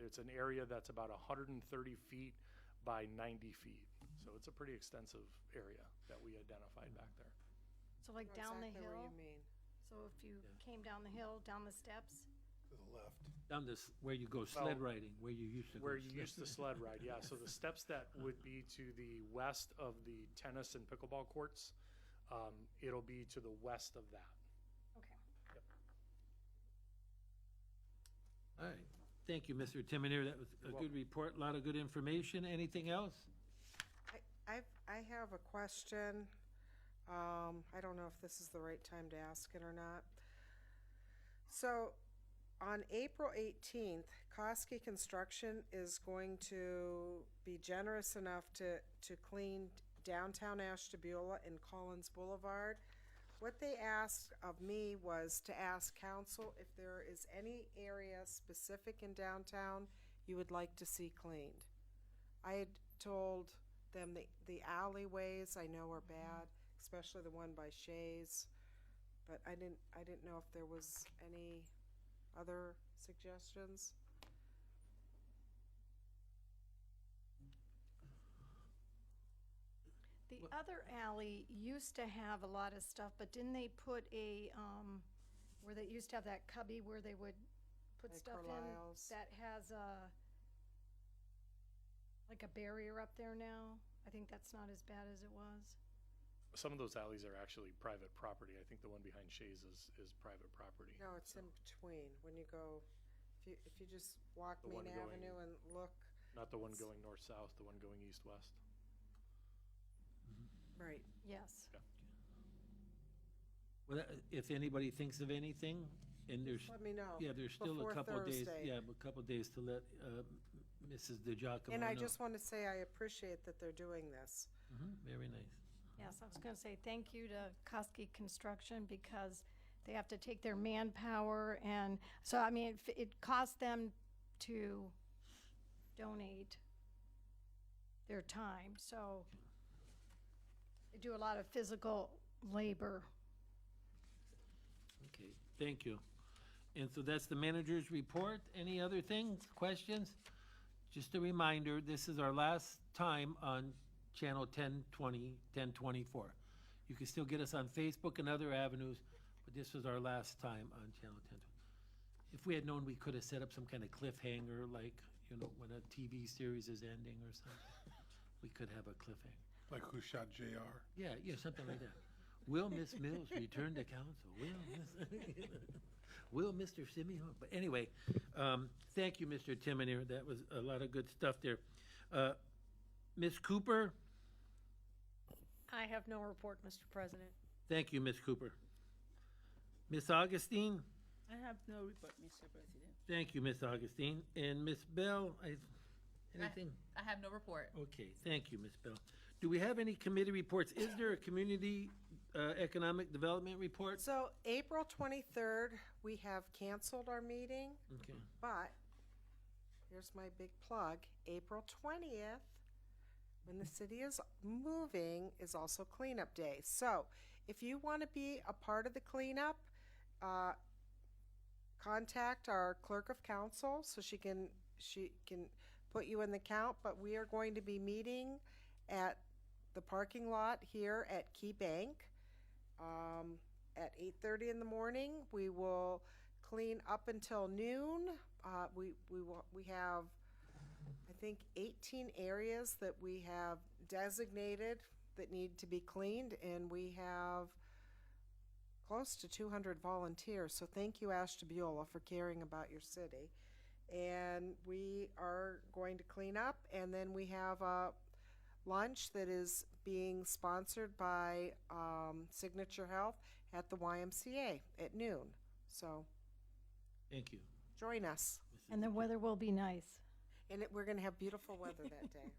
It's an area that's about 130 feet by 90 feet. So it's a pretty extensive area that we identified back there.
So like
Know
down the
exactly
hill?
what you mean.
So if you came down the hill, down the steps?
To the left.
Down this, where you go sled riding, where you used to go.
Where you used to sled ride, yeah. So the steps that would be to the west of the tennis and pickleball courts, it'll be to the west of that.
Okay.
All right. Thank you, Mr. Timoner. That was a good report, a lot of good information. Anything else?
I have a question. I don't know if this is the right time to ask it or not. So, on April 18th, Koski Construction is going to be generous enough to clean downtown Ashtabula and Collins Boulevard. What they asked of me was to ask council if there is any area specific in downtown you would like to see cleaned. I had told them the alleyways I know are bad, especially the one by Shays, but I didn't know if there was any other suggestions.
other alley used to have a lot of stuff, but didn't they put a, where they used to have that cubby where they would put
Like
stuff in?
Carlisle's.
That has a, like a barrier up there now? I think that's not as bad as it was.
Some of those alleys are actually private property. I think the one behind Shays is private property.
No, it's in between. When you go, if you just walk
The one
Main
going-
Avenue and look,
Not the one going north-south, the one going east-west.
right.
Yes.
Well, if anybody thinks of anything, and there's,
Let me know.
yeah, there's still
before
a couple of days,
Thursday.
yeah, a couple of days to let, Mrs. DiGiacomo know.
And I just want to say I appreciate that they're doing this.
Very nice.
Yes, I was gonna say thank you to Koski Construction because they have to take their manpower and, so I mean, it costs them to donate their time, so they do a lot of physical labor.
Okay, thank you. And so that's the manager's report. Any other things, questions? Just a reminder, this is our last time on channel 1020, 1024. You can still get us on Facebook and other avenues, but this was our last time on channel 10. If we had known, we could have set up some kind of cliffhanger, like, you know, when a TV series is ending or something. We could have a cliffhanger.
Like Who Shot JR?
Yeah, something like that. Will Miss Mills return to council? Will Mr. Simeon? But anyway, thank you, Mr. Timonier. That was a lot of good stuff there. Ms. Cooper?
I have no report, Mr. President.
Thank you, Ms. Cooper. Ms. Augustine?
I have no report, Mr. President.
Thank you, Ms. Augustine. And Ms. Bell, anything?
I have no report.
Okay, thank you, Ms. Bell. Do we have any committee reports? Is there a community economic development report?
So April 23rd, we have canceled our meeting,
Okay.
but here's my big plug. April 20th, when the city is moving, is also cleanup day. So if you want to be a part of the cleanup, contact our clerk of council so she can put you in the count. But we are going to be meeting at the parking lot here at Key Bank at 8:30 in the morning. We will clean up until noon. We have, I think, 18 areas that we have designated that need to be cleaned, and we have close to 200 volunteers. So thank you, Ashtabula, for caring about your city. And we are going to clean up, and then we have a lunch that is being sponsored by Signature Health at the YMCA at noon. So
Thank you.
join us.
And the weather will be nice.
And we're going to have beautiful weather that day.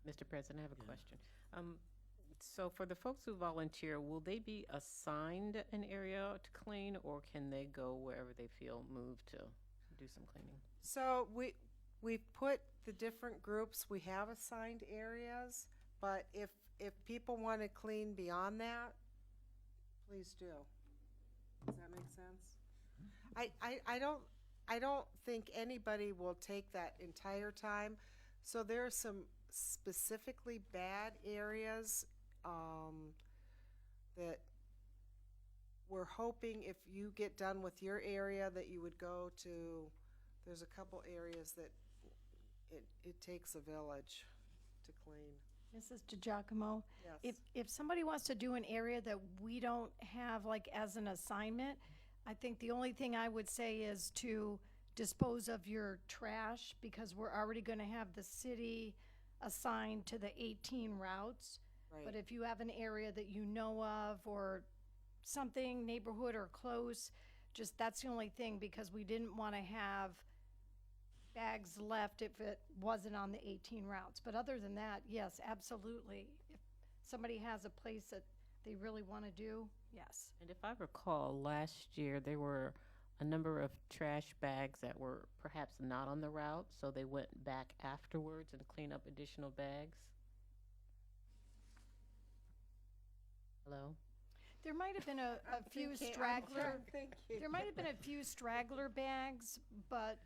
Mr. President, I have a question. So for the folks who volunteer, will they be assigned an area to clean, or can they go wherever they feel moved to do some cleaning?
So we've put the different groups, we have assigned areas, but if people want to clean beyond that, please do. Does that make sense? I don't think anybody will take that entire time. So there are some specifically bad areas that we're hoping if you get done with your area that you would go to. There's a couple areas that it takes a village to clean.
Mrs. DiGiacomo?
Yes.
If somebody wants to do an area that we don't have like as an assignment, I think the only thing I would say is to dispose of your trash, because we're already gonna have the city assigned to the 18 routes.
Right.
But if you have an area that you know of or something, neighborhood or close, just that's the only thing, because we didn't wanna have bags left if it wasn't on the 18 routes. But other than that, yes, absolutely. If somebody has a place that they really want to do, yes.
And if I recall, last year there were a number of trash bags that were perhaps not on the route, so they went back afterwards and cleaned up additional bags. Hello?
There might have been a few straggler. There might have been a few straggler bags, but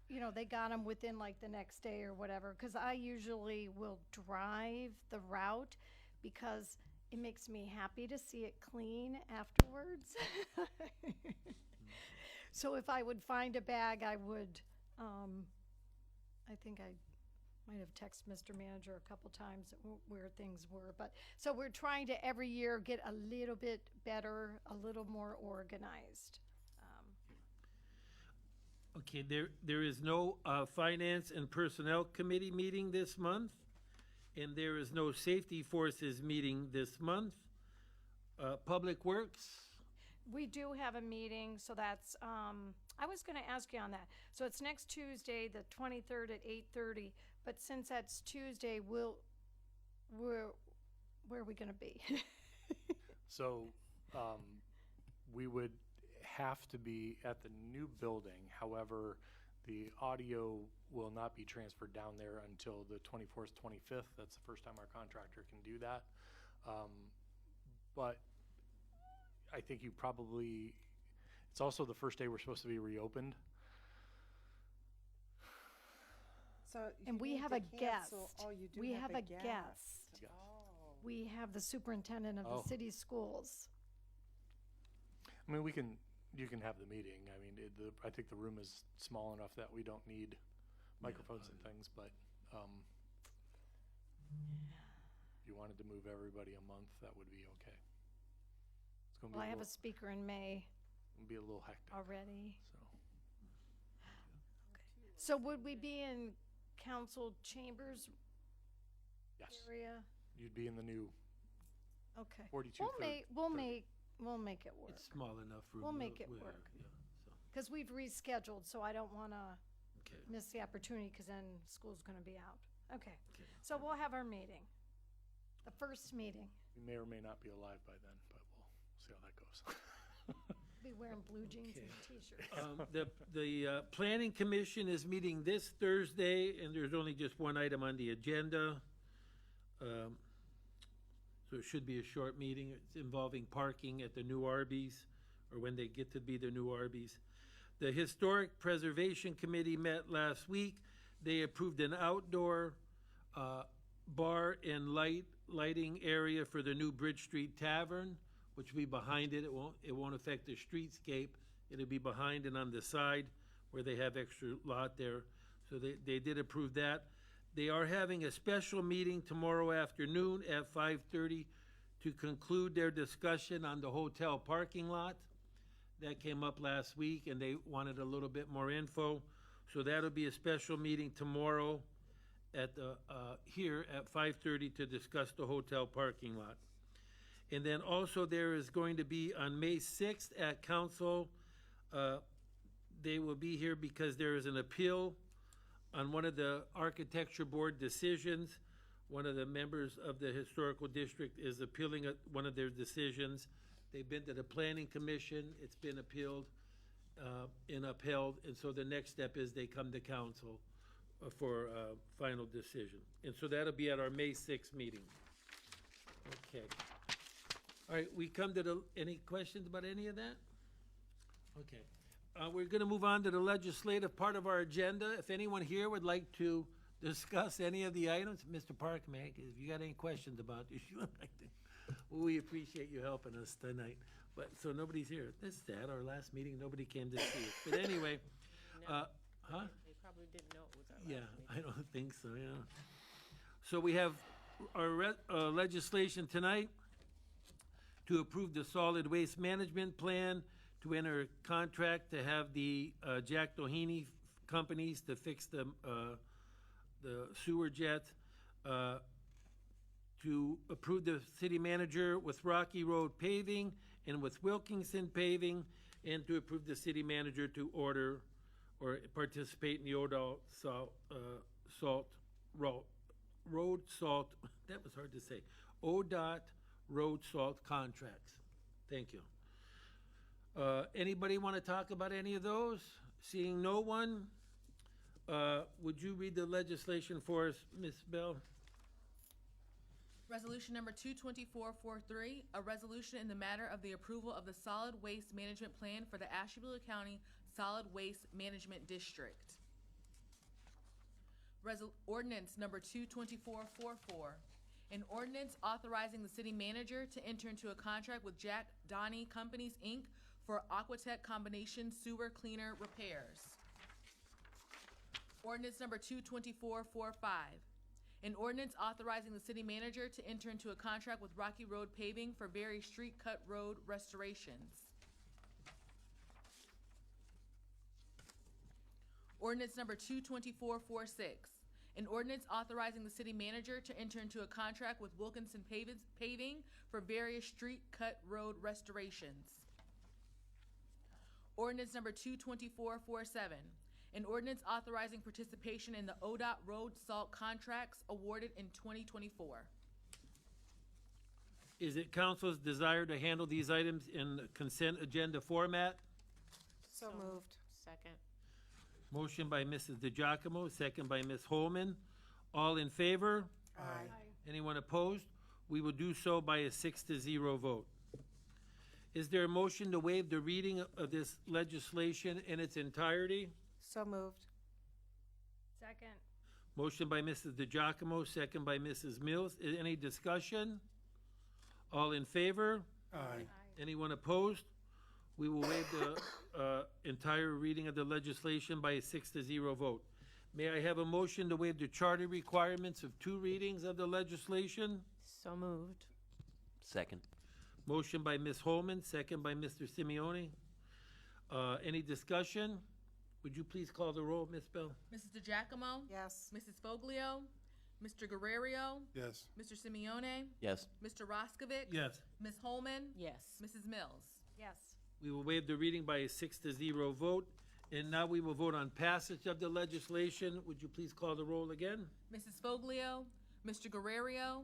you know, they got them within like the next day or whatever, because I usually will drive the route because it makes me happy to see it clean afterwards. So if I would find a bag, I would, I think I might have texted Mr. Manager a couple times where things were. But, so we're trying to every year get a little bit better, a little more organized.
Okay, there is no Finance and Personnel Committee meeting this month, and there is no Safety Forces meeting this month. Public Works,
We do have a meeting, so that's, I was gonna ask you on that. So it's next Tuesday, the 23rd at 8:30, but since that's Tuesday, where are we gonna be?
So, we would have to be at the new building. However, the audio will not be transferred down there until the 24th, 25th. That's the first time our contractor can do that. But I think you probably, it's also the first day we're supposed to be reopened.
So you
And we
need
have
to
a guest.
cancel- Oh, you do
We
have
have
a
a
guest.
guest.
Yes.
Oh.
We have the superintendent of
Oh.
the city schools.
I mean, you can have the meeting. I mean, I think the room is small enough that we don't need microphones and things, but, if you wanted to move everybody a month, that would be okay. It's gonna
Well, I
be
have a speaker in May
it'll be a little hectic,
already.
so.
So would we be in council chambers
Yes,
area?
you'd be in the new
Okay.
42.
We'll make it work.
it's small enough room.
We'll make it
we'll-
work.
yeah, so,
Because we've rescheduled, so I don't want to
okay.
miss the opportunity, because then school's going to be out. Okay.
Okay.
So we'll have our meeting. The first meeting.
We may or may not be alive by then, but we'll see how that goes.
Be wearing blue jeans and
Okay.
t-shirts.
The Planning Commission is meeting this Thursday, and there's only just one item on the agenda. So it should be a short meeting. It's involving parking at the new Arby's, or when they get to be the new Arby's. The Historic Preservation Committee met last week. They approved an outdoor bar and lighting area for the new Bridge Street Tavern, which will be behind it. It won't affect the streetscape. It'll be behind and on the side where they have extra lot there. So they did approve that. They are having a special meeting tomorrow afternoon at 5:30 to conclude their discussion on the hotel parking lot. That came up last week, and they wanted a little bit more info. So that'll be a special meeting tomorrow at here at 5:30 to discuss the hotel parking lot. And then also there is going to be on May 6th at council, they will be here because there is an appeal on one of the architecture board decisions. One of the members of the historical district is appealing one of their decisions. They've been to the planning commission, it's been appealed and upheld, and so the next step is they come to council for a final decision. And so that'll be at our May 6th meeting. Okay. All right, we come to any questions about any of that? Okay. We're gonna move on to the legislative part of our agenda. If anyone here would like to discuss any of the items, Mr. Parkman, if you got any questions about this, you would like to, well, we appreciate you helping us tonight. But, so nobody's here. That's sad, our last meeting, nobody came to see us. But anyway, huh?
They probably didn't know it was our last
Yeah,
meeting.
I don't think so, yeah. So we have our legislation tonight to approve the solid waste management plan, to enter a contract to have the Jack Doheny companies to fix the sewer jet, to approve the city manager with Rocky Road paving and with Wilkinson paving, and to approve the city manager to order or participate in the road salt, that was hard to say, ODOT road salt contracts. Thank you. Anybody want to talk about any of those? Seeing no one, would you read the legislation for us, Ms. Bell?
Resolution number 22443, a resolution in the matter of the approval of the solid waste management plan for the Ashtabula County Solid Waste Management District. Ordinance number 22444, an ordinance authorizing the city manager to enter into a contract with Jack Donnie Companies, Inc. for Aquatech combination sewer cleaner repairs. Ordinance number 22445, an ordinance authorizing the city manager to enter into a contract with Rocky Road Paving for various street cut road restorations. Ordinance number 22446, an ordinance authorizing the city manager to enter into a contract with Wilkinson Paving for various street cut road restorations. Ordinance number 22447, an ordinance authorizing participation in the ODOT road salt contracts awarded in 2024.
Is it council's desire to handle these items in consent agenda format?
So moved.
Second.
Motion by Mrs. DeGiacomo, second by Ms. Holman. All in favor?
Aye.
Anyone opposed? We will do so by a 6-0 vote. Is there a motion to waive the reading of this legislation in its entirety?
So moved.
Second.
Motion by Mrs. DeGiacomo, second by Mrs. Mills. Any discussion? All in favor?
Aye.
Anyone opposed? We will waive the entire reading of the legislation by a 6-0 vote. May I have a motion to waive the charter requirements of 2 readings of the legislation?
So moved.
Second.
Motion by Ms. Holman, second by Mr. Simeone. Any discussion? Would you please call the roll, Ms. Bell?
Mrs. DeGiacomo?
Yes.
Mrs. Foglio? Mr. Guerrero?
Yes.
Mr. Simeone?
Yes.
Mr. Roskovich?
Yes.
Ms. Holman?
Yes.
Mrs. Mills?
Yes.
We will waive the reading by a 6-0 vote. And now we will vote on passage of the legislation. Would you please call the roll again?
Mrs. Foglio? Mr. Guerrero?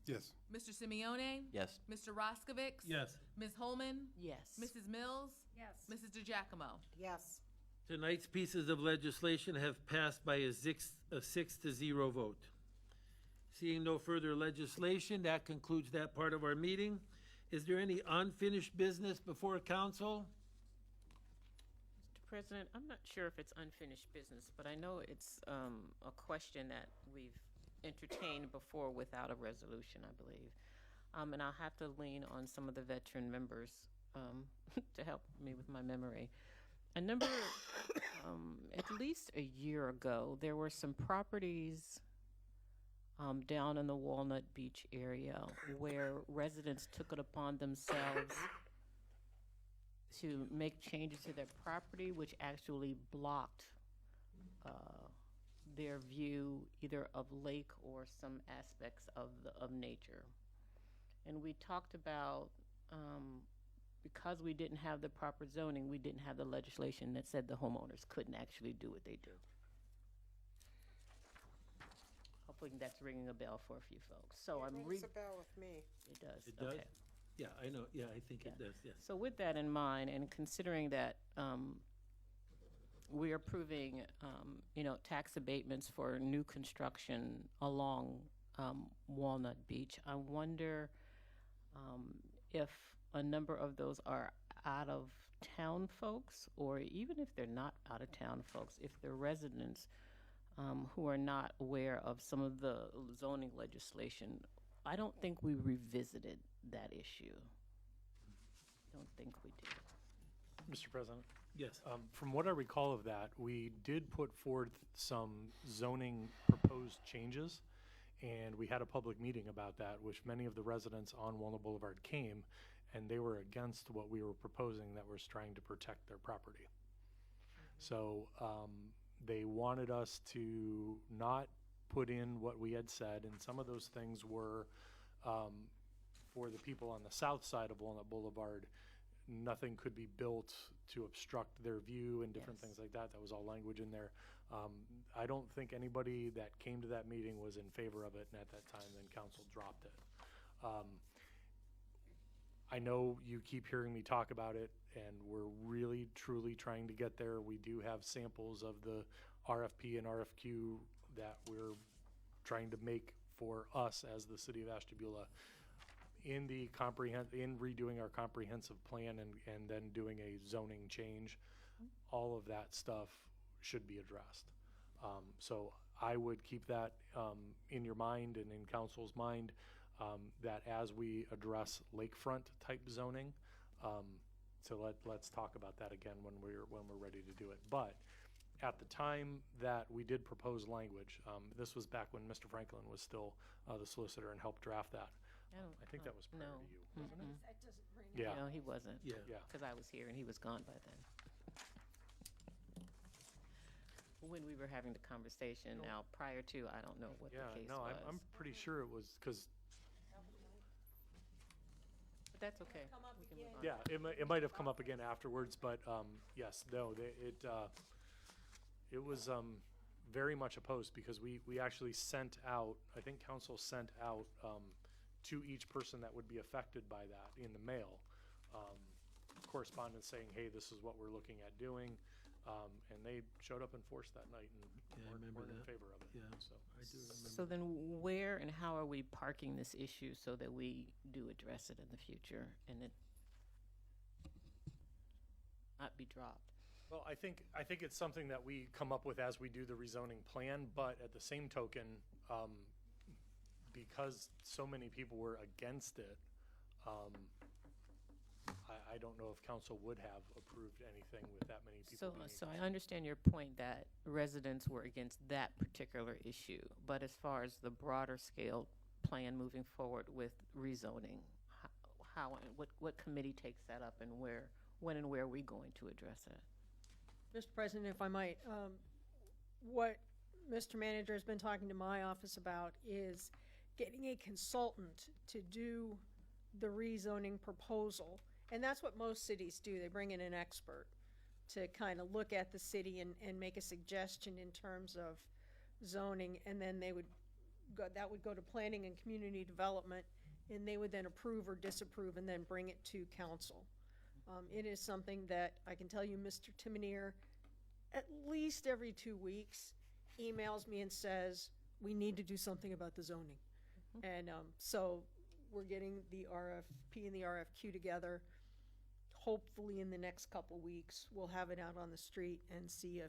Yes.
Mr. Simeone?
Yes.
Mr. Roskovich?
Yes.
Ms. Holman?
Yes.
Mrs. Mills?
Yes.
Mrs. DeGiacomo?
Yes.
Tonight's pieces of legislation have passed by a 6-0 vote. Seeing no further legislation, that concludes that part of our meeting. Is there any unfinished business before council?
Mr. President, I'm not sure if it's unfinished business, but I know it's a question that we've entertained before without a resolution, I believe. And I'll have to lean on some of the veteran members to help me with my memory. A number, at least a year ago, there were some properties down in the Walnut Beach area where residents took it upon themselves to make changes to their property, which actually blocked their view either of lake or some aspects of nature. And we talked about, because we didn't have the proper zoning, we didn't have the legislation that said the homeowners couldn't actually do what they do. Hopefully that's ringing a bell for a few folks. So
It
I'm
rings a bell with me.
It does.
It does?
Okay.
Yeah, I know. Yeah, I think it
Yeah.
does, yes.
So with that in mind, and considering that we're approving, tax abatements for new construction along Walnut Beach, I wonder if a number of those are out-of-town folks, or even if they're not out-of-town folks, if they're residents who are not aware of some of the zoning legislation. I don't think we revisited that issue. I don't think we did.
Mr. President,
Yes.
from what I recall of that, we did put forth some zoning proposed changes, and we had a public meeting about that, which many of the residents on Walnut Boulevard came, and they were against what we were proposing that was trying to protect their property. So they wanted us to not put in what we had said, and some of those things were for the people on the south side of Walnut Boulevard. Nothing could be built to obstruct their view and different
Yes.
things like that. That was all language in there. I don't think anybody that came to that meeting was in favor of it, and at that time, then council dropped it. I know you keep hearing me talk about it, and we're really, truly trying to get there. We do have samples of the RFP and RFQ that we're trying to make for us as the city of Ashtabula in the in redoing our comprehensive plan and then doing a zoning change. All of that stuff should be addressed. So I would keep that in your mind and in council's mind, that as we address lakefront type zoning, so let's talk about that again when we're ready to do it. But at the time that we did propose language, this was back when Mr. Franklin was still the solicitor and helped draft that. I think that was prior to you, wasn't it?
That doesn't ring.
Yeah.
No, he wasn't.
Yeah.
Yeah.
Because I was here and he was gone by then. When we were having the conversation, now prior to, I don't know what the
Yeah,
case
no,
was.
I'm pretty sure it was, because,
But that's okay.
Come up
We can move
again.
on.
yeah, it might have come up again afterwards, but yes, no, it was very much opposed, because we actually sent out, I think council sent out to each person that would be affected by that in the mail, correspondence saying, hey, this is what we're looking at doing, and they showed up in force that night and
Yeah, I remember
weren't in
that.
favor of it.
Yeah.
So.
I do remember.
So then where and how are we parking this issue so that we do address it in the future and it not be dropped?
Well, I think it's something that we come up with as we do the rezoning plan, but at the same token, because so many people were against it, I don't know if council would have approved anything with that many people being
So
against
I understand your point that residents were against that particular issue, but as far as the broader scale plan moving forward with rezoning, how what committee takes that up and when and where are we going to address it?
Mr. President, if I might, what Mr. Manager has been talking to my office about is getting a consultant to do the rezoning proposal. And that's what most cities do. They bring in an expert to kind of look at the city and make a suggestion in terms of zoning, and then that would go to planning and community development, and they would then approve or disapprove and then bring it to council. It is something that I can tell you, Mr. Timonier, at least every 2 weeks, emails me and says, we need to do something about the zoning. And so we're getting the RFP and the RFQ together. Hopefully in the next couple weeks, we'll have it out on the street and see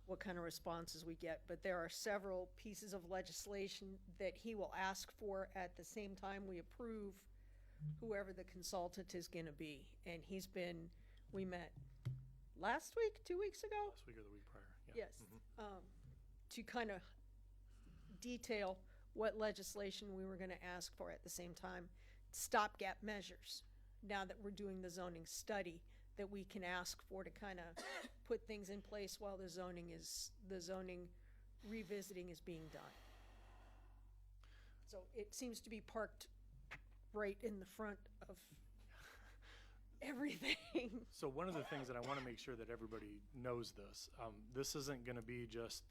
what kind of responses we get. But there are several pieces of legislation that he will ask for at the same time we approve whoever the consultant is gonna be. And we met last week, 2 weeks ago?
last week or the week prior. Yeah.
Yes, to kind of detail what legislation we were gonna ask for at the same time. Stopgap measures, now that we're doing the zoning study, that we can ask for to kind of put things in place while the zoning revisiting is being done. So it seems to be parked right in the front of everything.
So one of the things that I want to make sure that everybody knows this isn't going to be just,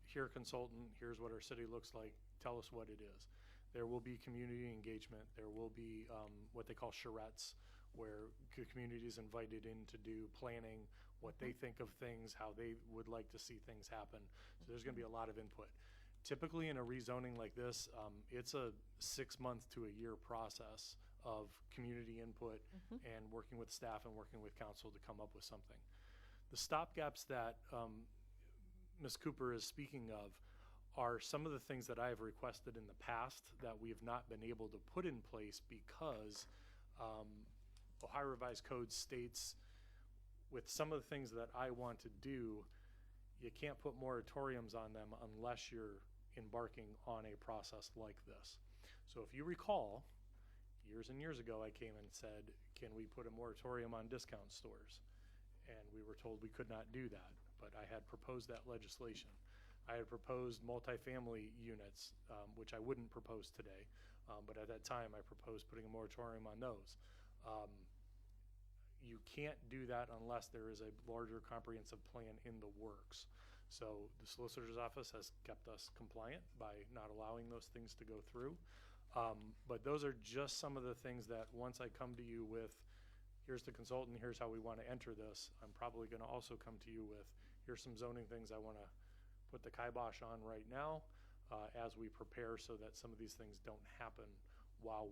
here consultant, here's what our city looks like, tell us what it is. There will be community engagement. There will be what they call charrettes, where the community is invited in to do planning, what they think of things, how they would like to see things happen. So there's going to be a lot of input. Typically in a rezoning like this, it's a 6 month to a year process of community input and working with staff and working with council to come up with something. The stopgaps that Ms. Cooper is speaking of are some of the things that I have requested in the past that we have not been able to put in place because Ohio Revised Code states with some of the things that I want to do, you can't put moratoriums on them unless you're embarking on a process like this. So if you recall, years and years ago, I came and said, can we put a moratorium on discount stores? And we were told we could not do that, but I had proposed that legislation. I had proposed multifamily units, which I wouldn't propose today, but at that time I proposed putting a moratorium on those. You can't do that unless there is a larger comprehensive plan in the works. So the solicitor's office has kept us compliant by not allowing those things to go through. But those are just some of the things that once I come to you with, here's the consultant, here's how we want to enter this, I'm probably going to also come to you with, here's some zoning things I want to put the kibosh on right now as we prepare so that some of these things don't happen while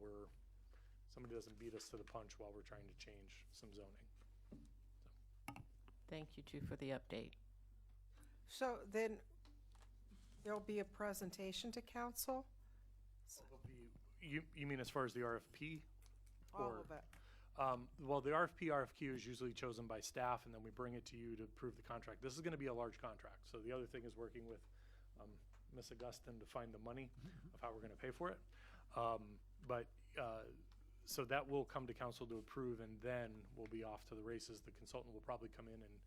somebody doesn't beat us to the punch while we're trying to change some zoning.
Thank you, Drew, for the update.
So then, There'll be a presentation to council?
You mean as far as the RFP?
All
Or-
of it?
Well, the RFQ is usually chosen by staff, and then we bring it to you to approve the contract. This is gonna be a large contract, so the other thing is working with, Ms. Augustine to find the money of how we're gonna pay for it. So that will come to council to approve, and then we'll be off to the races. The consultant will probably come in and,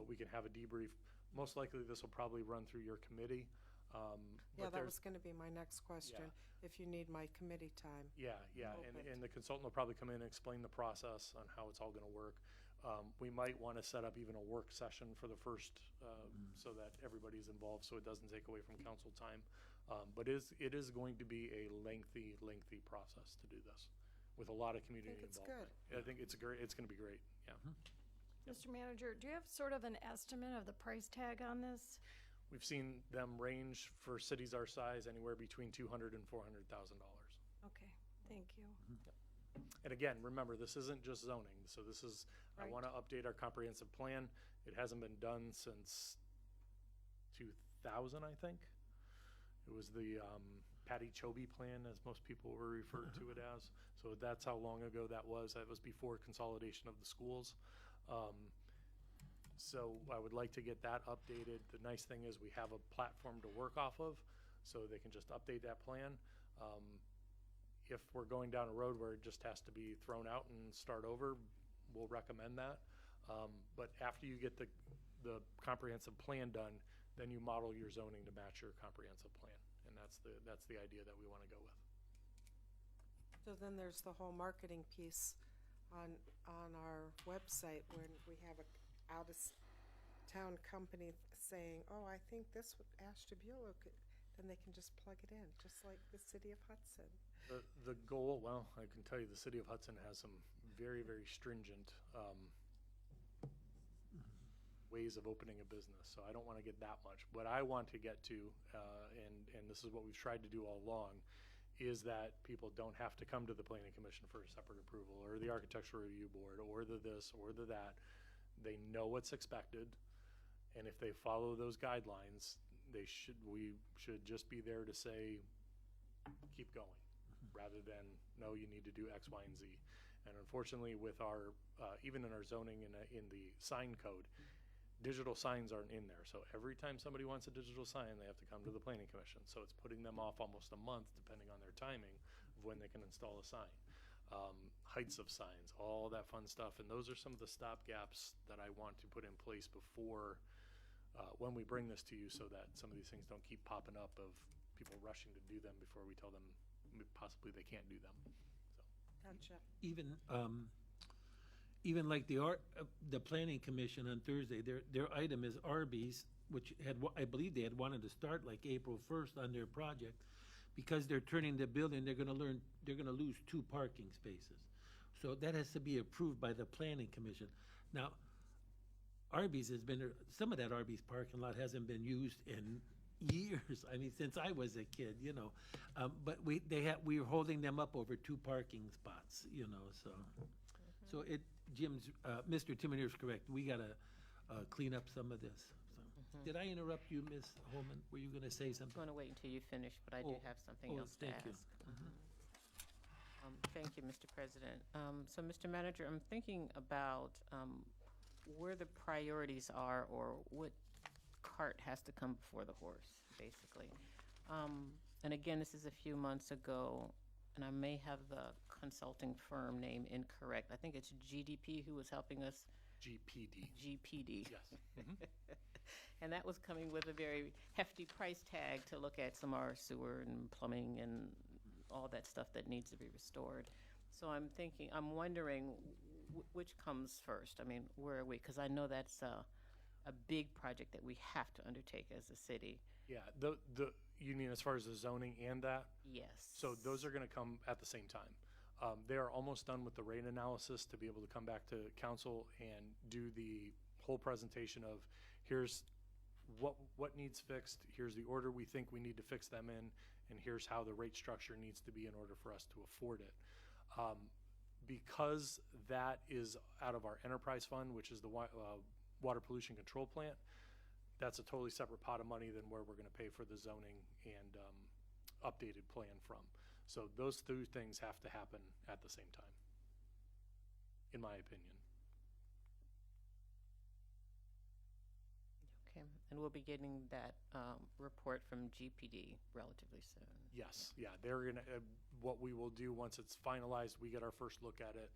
we can have a debrief. Most likely, this will probably run through your committee.
Yeah,
but
that
there's-
was gonna be my next question, if you need my committee time.
Yeah,
Opened.
and the consultant will probably come in and explain the process on how it's all gonna work. We might wanna set up even a work session for the first, so that everybody's involved, so it doesn't take away from council time. But it is going to be a lengthy process to do this, with a lot of community
it's
involvement. I think it's gonna be great, yeah.
Mr. Manager, do you have sort of an estimate of the price tag on this?
We've seen them range for cities our size anywhere between $200,000 and $400,000.
Okay, thank you.
And again, remember, this isn't just zoning, so this is, I
Right.
want to update our comprehensive plan. It hasn't been done since 2000, I think. It was the Patty Chobe plan, as most people were referred to it as. So that's how long ago that was. That was before consolidation of the schools. So I would like to get that updated. The nice thing is we have a platform to work off of, so they can just update that plan. If we're going down a road where it just has to be thrown out and start over, we'll recommend that. But after you get the comprehensive plan done, then you model your zoning to match your comprehensive plan. And that's the idea that we want to go with.
So then there's the whole marketing piece on our website when we have a out-of-town company saying, oh, I think this would, Ashtabula could, then they can just plug it in, just like the city of Hudson.
The goal, well, I can tell you the city of Hudson has some very, very stringent ways of opening a business, so I don't want to get that much. What I want to get to, and this is what we've tried to do all along, is that people don't have to come to the planning commission for a separate approval, or the architectural review board, or the this, or the that. They know what's expected, and if they follow those guidelines, we should just be there to say, keep going, rather than, no, you need to do X, Y, and Z. And unfortunately, with our, even in our zoning in the sign code, digital signs aren't in there. So every time somebody wants a digital sign, they have to come to the planning commission. So it's putting them off almost a month, depending on their timing of when they can install a sign. Heights of signs, all that fun stuff. And those are some of the stopgaps that I want to put in place before, when we bring this to you, so that some of these things don't keep popping up of people rushing to do them before we tell them possibly they can't do them. So.
Gotcha.
Even like the planning commission on Thursday, their item is Arby's, which I believe they had wanted to start like April 1st on their project. Because they're turning the building, they're gonna lose 2 parking spaces. So that has to be approved by the planning commission. Now, Arby's has been, some of that Arby's parking lot hasn't been used in years. I mean, since I was a kid, you know. But we were holding them up over 2 parking spots, you know, so. So Mr. Timonier is correct. We gotta clean up some of this. So. Did I interrupt you, Ms. Holman? Were you gonna say
I'm
something?
going to wait until you finish, but I do have something else to
thank
ask.
you.
Thank you, Mr. President. So, Mr. Manager, I'm thinking about where the priorities are, or what cart has to come before the horse, basically. And again, this is a few months ago, and I may have the consulting firm name incorrect. I think it's GDP who was helping us.
GPD.
GPD.
Yes.
And that was coming with a very hefty price tag to look at some of our sewer and plumbing and all that stuff that needs to be restored. So I'm wondering which comes first? I mean, where are we? Because I know that's a big project that we have to undertake as a city.
Yeah, you mean as far as the zoning and that?
Yes.
So those are gonna come at the same time. They are almost done with the rate analysis to be able to come back to council and do the whole presentation of, here's what needs fixed, here's the order we think we need to fix them in, and here's how the rate structure needs to be in order for us to afford it. Because that is out of our enterprise fund, which is the water pollution control plant, that's a totally separate pot of money than where we're gonna pay for the zoning and, updated plan from. So those two things have to happen at the same time, in my opinion.
Okay, and we'll be getting that report from GPD relatively soon.
Yes, yeah, they're gonna, what we will do once it's finalized, we get our first look at it.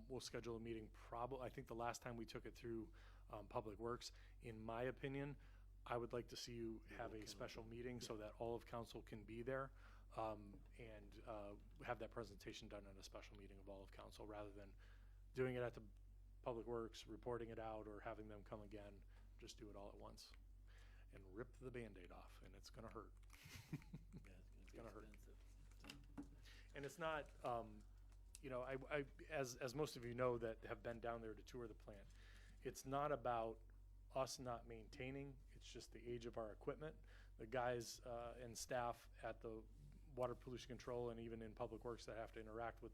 We'll schedule a meeting I think the last time we took it through Public Works, in my opinion, I would like to see you have a special meeting so that all of council can be there, and have that presentation done at a special meeting of all of council, rather than doing it at the Public Works, reporting it out, or having them come again. Just do it all at once and rip the Band-Aid off, and it's gonna hurt. It's gonna hurt. And it's not, you know, as most of you know that have been down there to tour the plant, it's not about us not maintaining, it's just the age of our equipment. The guys and staff at the water pollution control and even in Public Works that have to interact with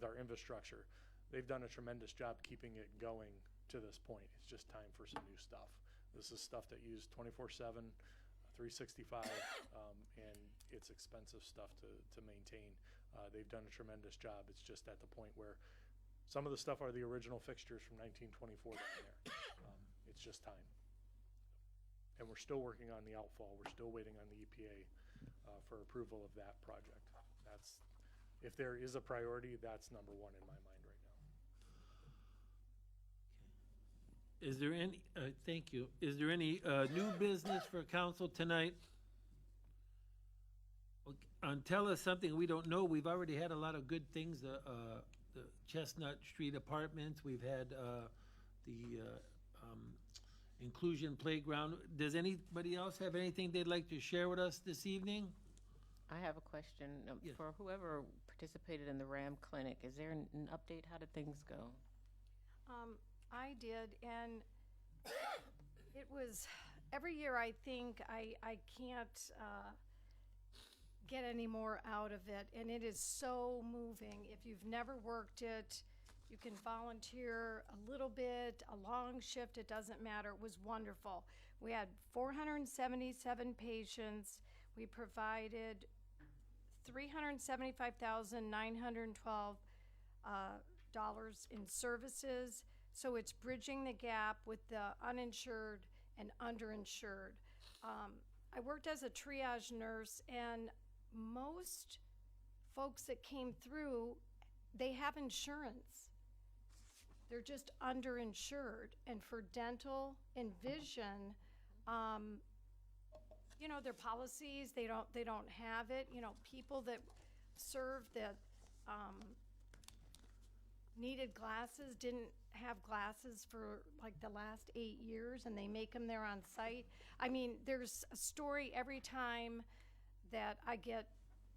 our infrastructure, they've done a tremendous job keeping it going to this point. It's just time for some new stuff. This is stuff that used 24/7, 365, and it's expensive stuff to maintain. They've done a tremendous job. It's just at the point where some of the stuff are the original fixtures from 1924 down there. It's just time. And we're still working on the outfall. We're still waiting on the EPA for approval of that project. That's, if there is a priority, that's number one in my mind right now.
Is there any, thank you, is there any new business for council tonight? Tell us something we don't know. We've already had a lot of good things, the Chestnut Street Apartments, we've had the Inclusion Playground. Does anybody else have anything they'd like to share with us this evening?
I have a question
Yes.
for whoever participated in the RAM clinic. Is there an update? How did things go?
I did, and it was, every year I think I can't get any more out of it, and it is so moving. If you've never worked it, you can volunteer a little bit, a long shift, it doesn't matter. It was wonderful. We had 477 patients. We provided $375,912 in services. So it's bridging the gap with the uninsured and underinsured. I worked as a triage nurse, and most folks that came through, they have insurance. They're just underinsured. And for dental and vision, you know, their policies, they don't have it. You know, people that serve that needed glasses didn't have glasses for like the last 8 years, and they make them there on site. I mean, there's a story every time that I get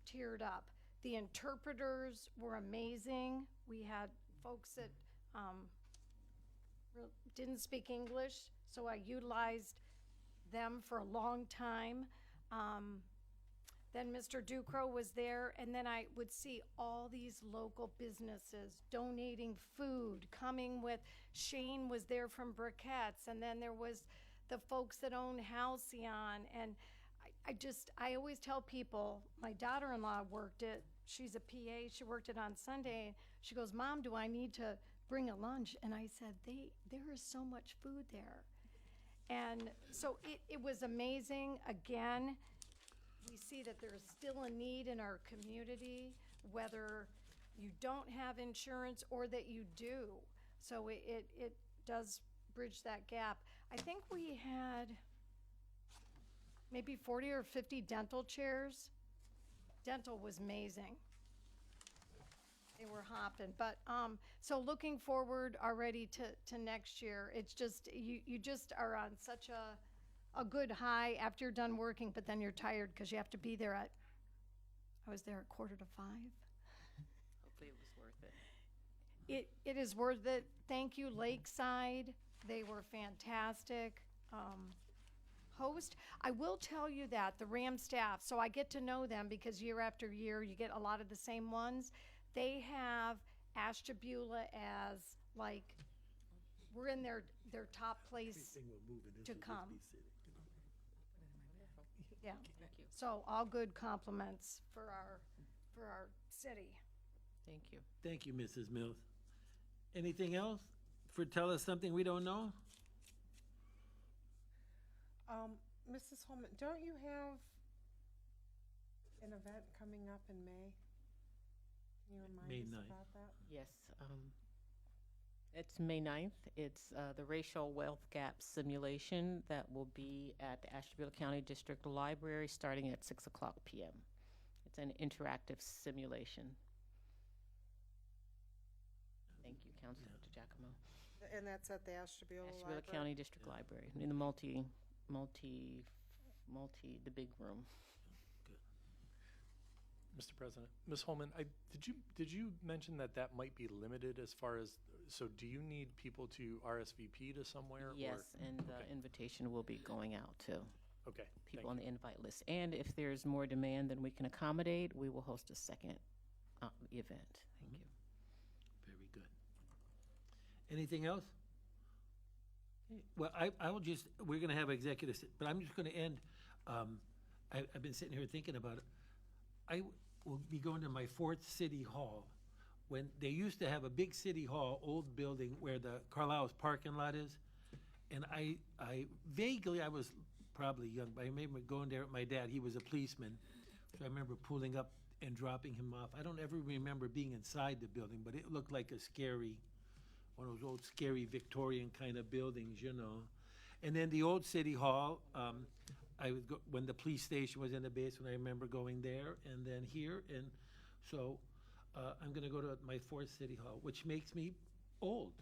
teared up. The interpreters were amazing. We had folks that didn't speak English, so I utilized them for a long time. Then Mr. Ducro was there, and then I would see all these local businesses donating food, coming with, Shane was there from Briquettes, and then there was the folks that own Halcyon, and I always tell people, my daughter-in-law worked it, she's a PA, she worked it on Sunday, she goes, Mom, do I need to bring a lunch? And I said, there is so much food there. And so it was amazing. Again, we see that there's still a need in our community, whether you don't have insurance or that you do. So it does bridge that gap. I think we had maybe 40 or 50 dental chairs. Dental was amazing. They were hopping. But so looking forward already to next year, it's just, you just are on such a good high after you're done working, but then you're tired because you have to be there I was there at 4:45.
Hopefully it was worth it.
It is worth it. Thank you, Lakeside. They were fantastic. Host. I will tell you that the RAM staff, so I get to know them because year after year you get a lot of the same ones. They have Ashtabula as like we're in their top place to come. Yeah. So all good compliments for our city.
Thank you.
Thank you, Mrs. Mills. Anything else? Tell us something we don't know?
Mrs. Holman, don't you have an event coming up in May? Can you
May
remind us
9th.
about that?
Yes, it's May 9th. It's the Racial Wealth Gap Simulation that will be at the Ashtabula County District Library starting at 6 o'clock p.m. It's an interactive simulation. Thank you, Councilor Giacomo.
And that's at the Ashtabula
Ashtabula
Library?
County District Library, in the the big room.
Mr. President, Ms. Holman, did you mention that that might be limited as far as, so do you need people to RSVP to somewhere?
Yes,
or?
and the
Okay.
invitation will be going out to
Okay.
people
thank
on the invite list. And if there's more demand than we can accommodate, we will host a second event. Thank you.
Very good. Anything else? Well, I will just, we're gonna have executive, but I'm just gonna end, I've been sitting here thinking about it. I will be going to my 4th city hall. When they used to have a big city hall, old building where the Carlisle's parking lot is. And I vaguely, I was probably young, but I remember going there with my dad. He was a policeman. So I remember pulling up and dropping him off. I don't ever remember being inside the building, but it looked like a scary, one of those old scary Victorian kind of buildings, you know. And then the old city hall, I would go, when the police station was in the basement, I remember going there, and then here, and so I'm gonna go to my 4th city hall, which makes me old,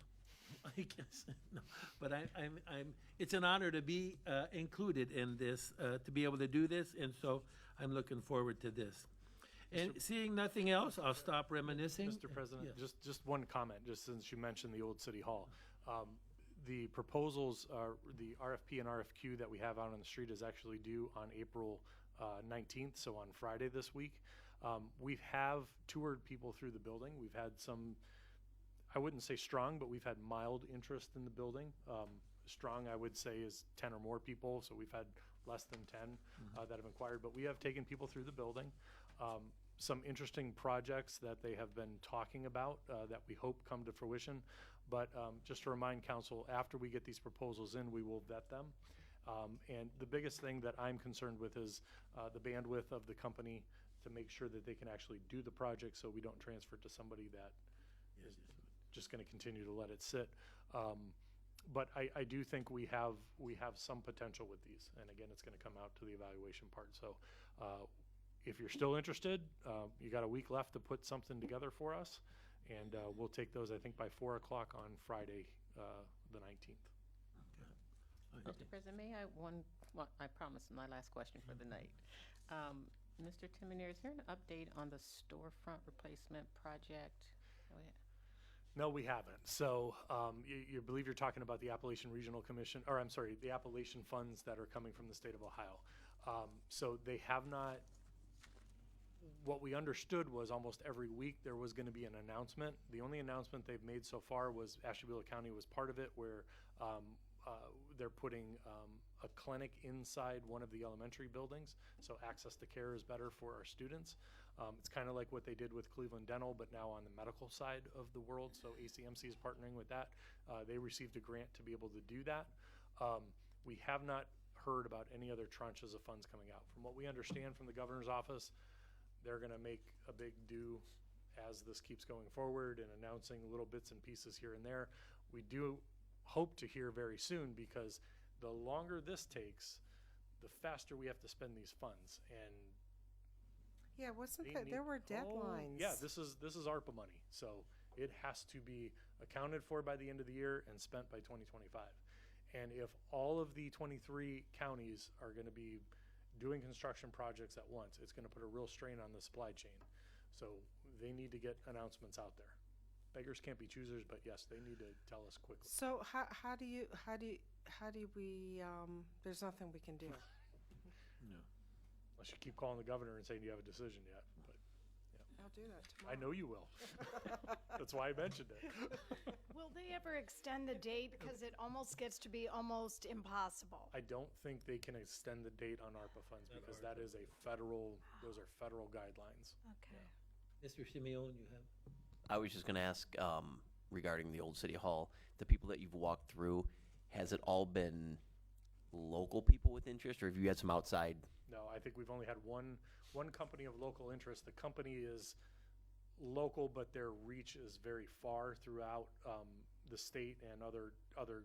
I guess. No, but I'm it's an honor to be included in this, to be able to do this, and so I'm looking forward to this. And seeing nothing else, I'll stop reminiscing.
Mr. President,
Yes.
just one comment, just since you mentioned the old city hall. The proposals, the RFP and RFQ that we have out on the street is actually due on April 19th, so on Friday this week. We have toured people through the building. We've had some, I wouldn't say strong, but we've had mild interest in the building. Strong, I would say, is 10 or more people, so we've had less than 10 that have inquired, but we have taken people through the building. Some interesting projects that they have been talking about that we hope come to fruition. But just to remind council, after we get these proposals in, we will vet them. And the biggest thing that I'm concerned with is the bandwidth of the company to make sure that they can actually do the project, so we don't transfer it to somebody that is just going to continue to let it sit. But I do think we have some potential with these. And again, it's going to come out to the evaluation part. So if you're still interested, you got a week left to put something together for us. And we'll take those, I think, by 4 o'clock on Friday, the 19th.
Mr. President, may I I promise my last question for the night. Mr. Timonere, is there an update on the storefront replacement project? Oh, yeah.
No, we haven't. So you believe you're talking about the Appalachian Regional Commission, or I'm sorry, the Appalachian funds that are coming from the state of Ohio. So they have not. What we understood was almost every week there was going to be an announcement. The only announcement they've made so far was Ashtabula County was part of it, where they're putting a clinic inside one of the elementary buildings, so access to care is better for our students. It's kind of like what they did with Cleveland Dental, but now on the medical side of the world, so ACMC is partnering with that. They received a grant to be able to do that. We have not heard about any other tranches of funds coming out. From what we understand from the governor's office, they're going to make a big do as this keeps going forward and announcing little bits and pieces here and there. We do hope to hear very soon, because the longer this takes, the faster we have to spend these funds. And
Yeah, wasn't
they
there were
need-
deadlines?
Yeah, this is ARPA money, so it has to be accounted for by the end of the year and spent by 2025. And if all of the 23 counties are going to be doing construction projects at once, it's going to put a real strain on the supply chain. So they need to get announcements out there. Beggars can't be choosers, but yes, they need to tell us quickly.
So how do we? There's nothing we can do.
No.
Unless you keep calling the governor and saying you have a decision yet. But
I'll do that
I
tomorrow.
know you will. That's why I mentioned it.
Will they ever extend the date? Because it almost gets to be almost impossible.
I don't think they can extend the date on ARPA funds because that is a federal, those are federal guidelines.
Okay.
Mr. Simeon, you have?
I was just gonna ask, regarding the old city hall, the people that you've walked through, has it all been local people with interest, or have you had some outside?
No, I think we've only had one company of local interest. The company is local, but their reach is very far throughout the state and other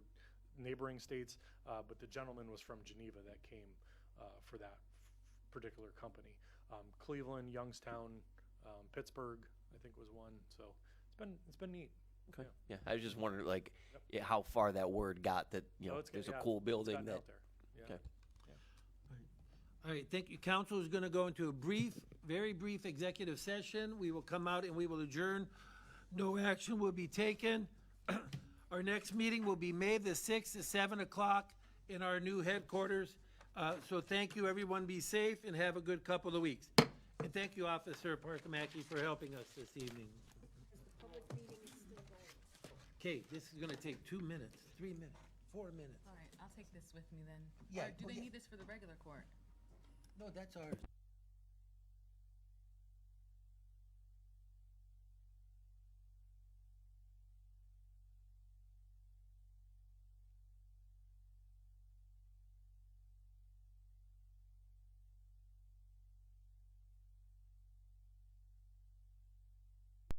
neighboring states. But the gentleman was from Geneva that came for that particular company. Cleveland, Youngstown, Pittsburgh, I think was one. So it's been neat.
Okay. Yeah, I was just wondering, like, how far that word got that, you know,
No, it's
there's
yeah,
a cool
it's
building
gotten
that.
out there. Yeah.
Okay.
All right, thank you. Council is going to go into a very brief executive session. We will come out and we will adjourn. No action will be taken. Our next meeting will be May the 6th at 7 o'clock in our new headquarters. So thank you, everyone. Be safe and have a good couple of weeks. And thank you, Officer Parkamaki, for helping us this evening. Okay, this is going to take 2 minutes, 3 minutes, 4 minutes.
All right, I'll take this with me then.
Yeah,
Or do they
okay.
need this for the regular court?
No, that's ours.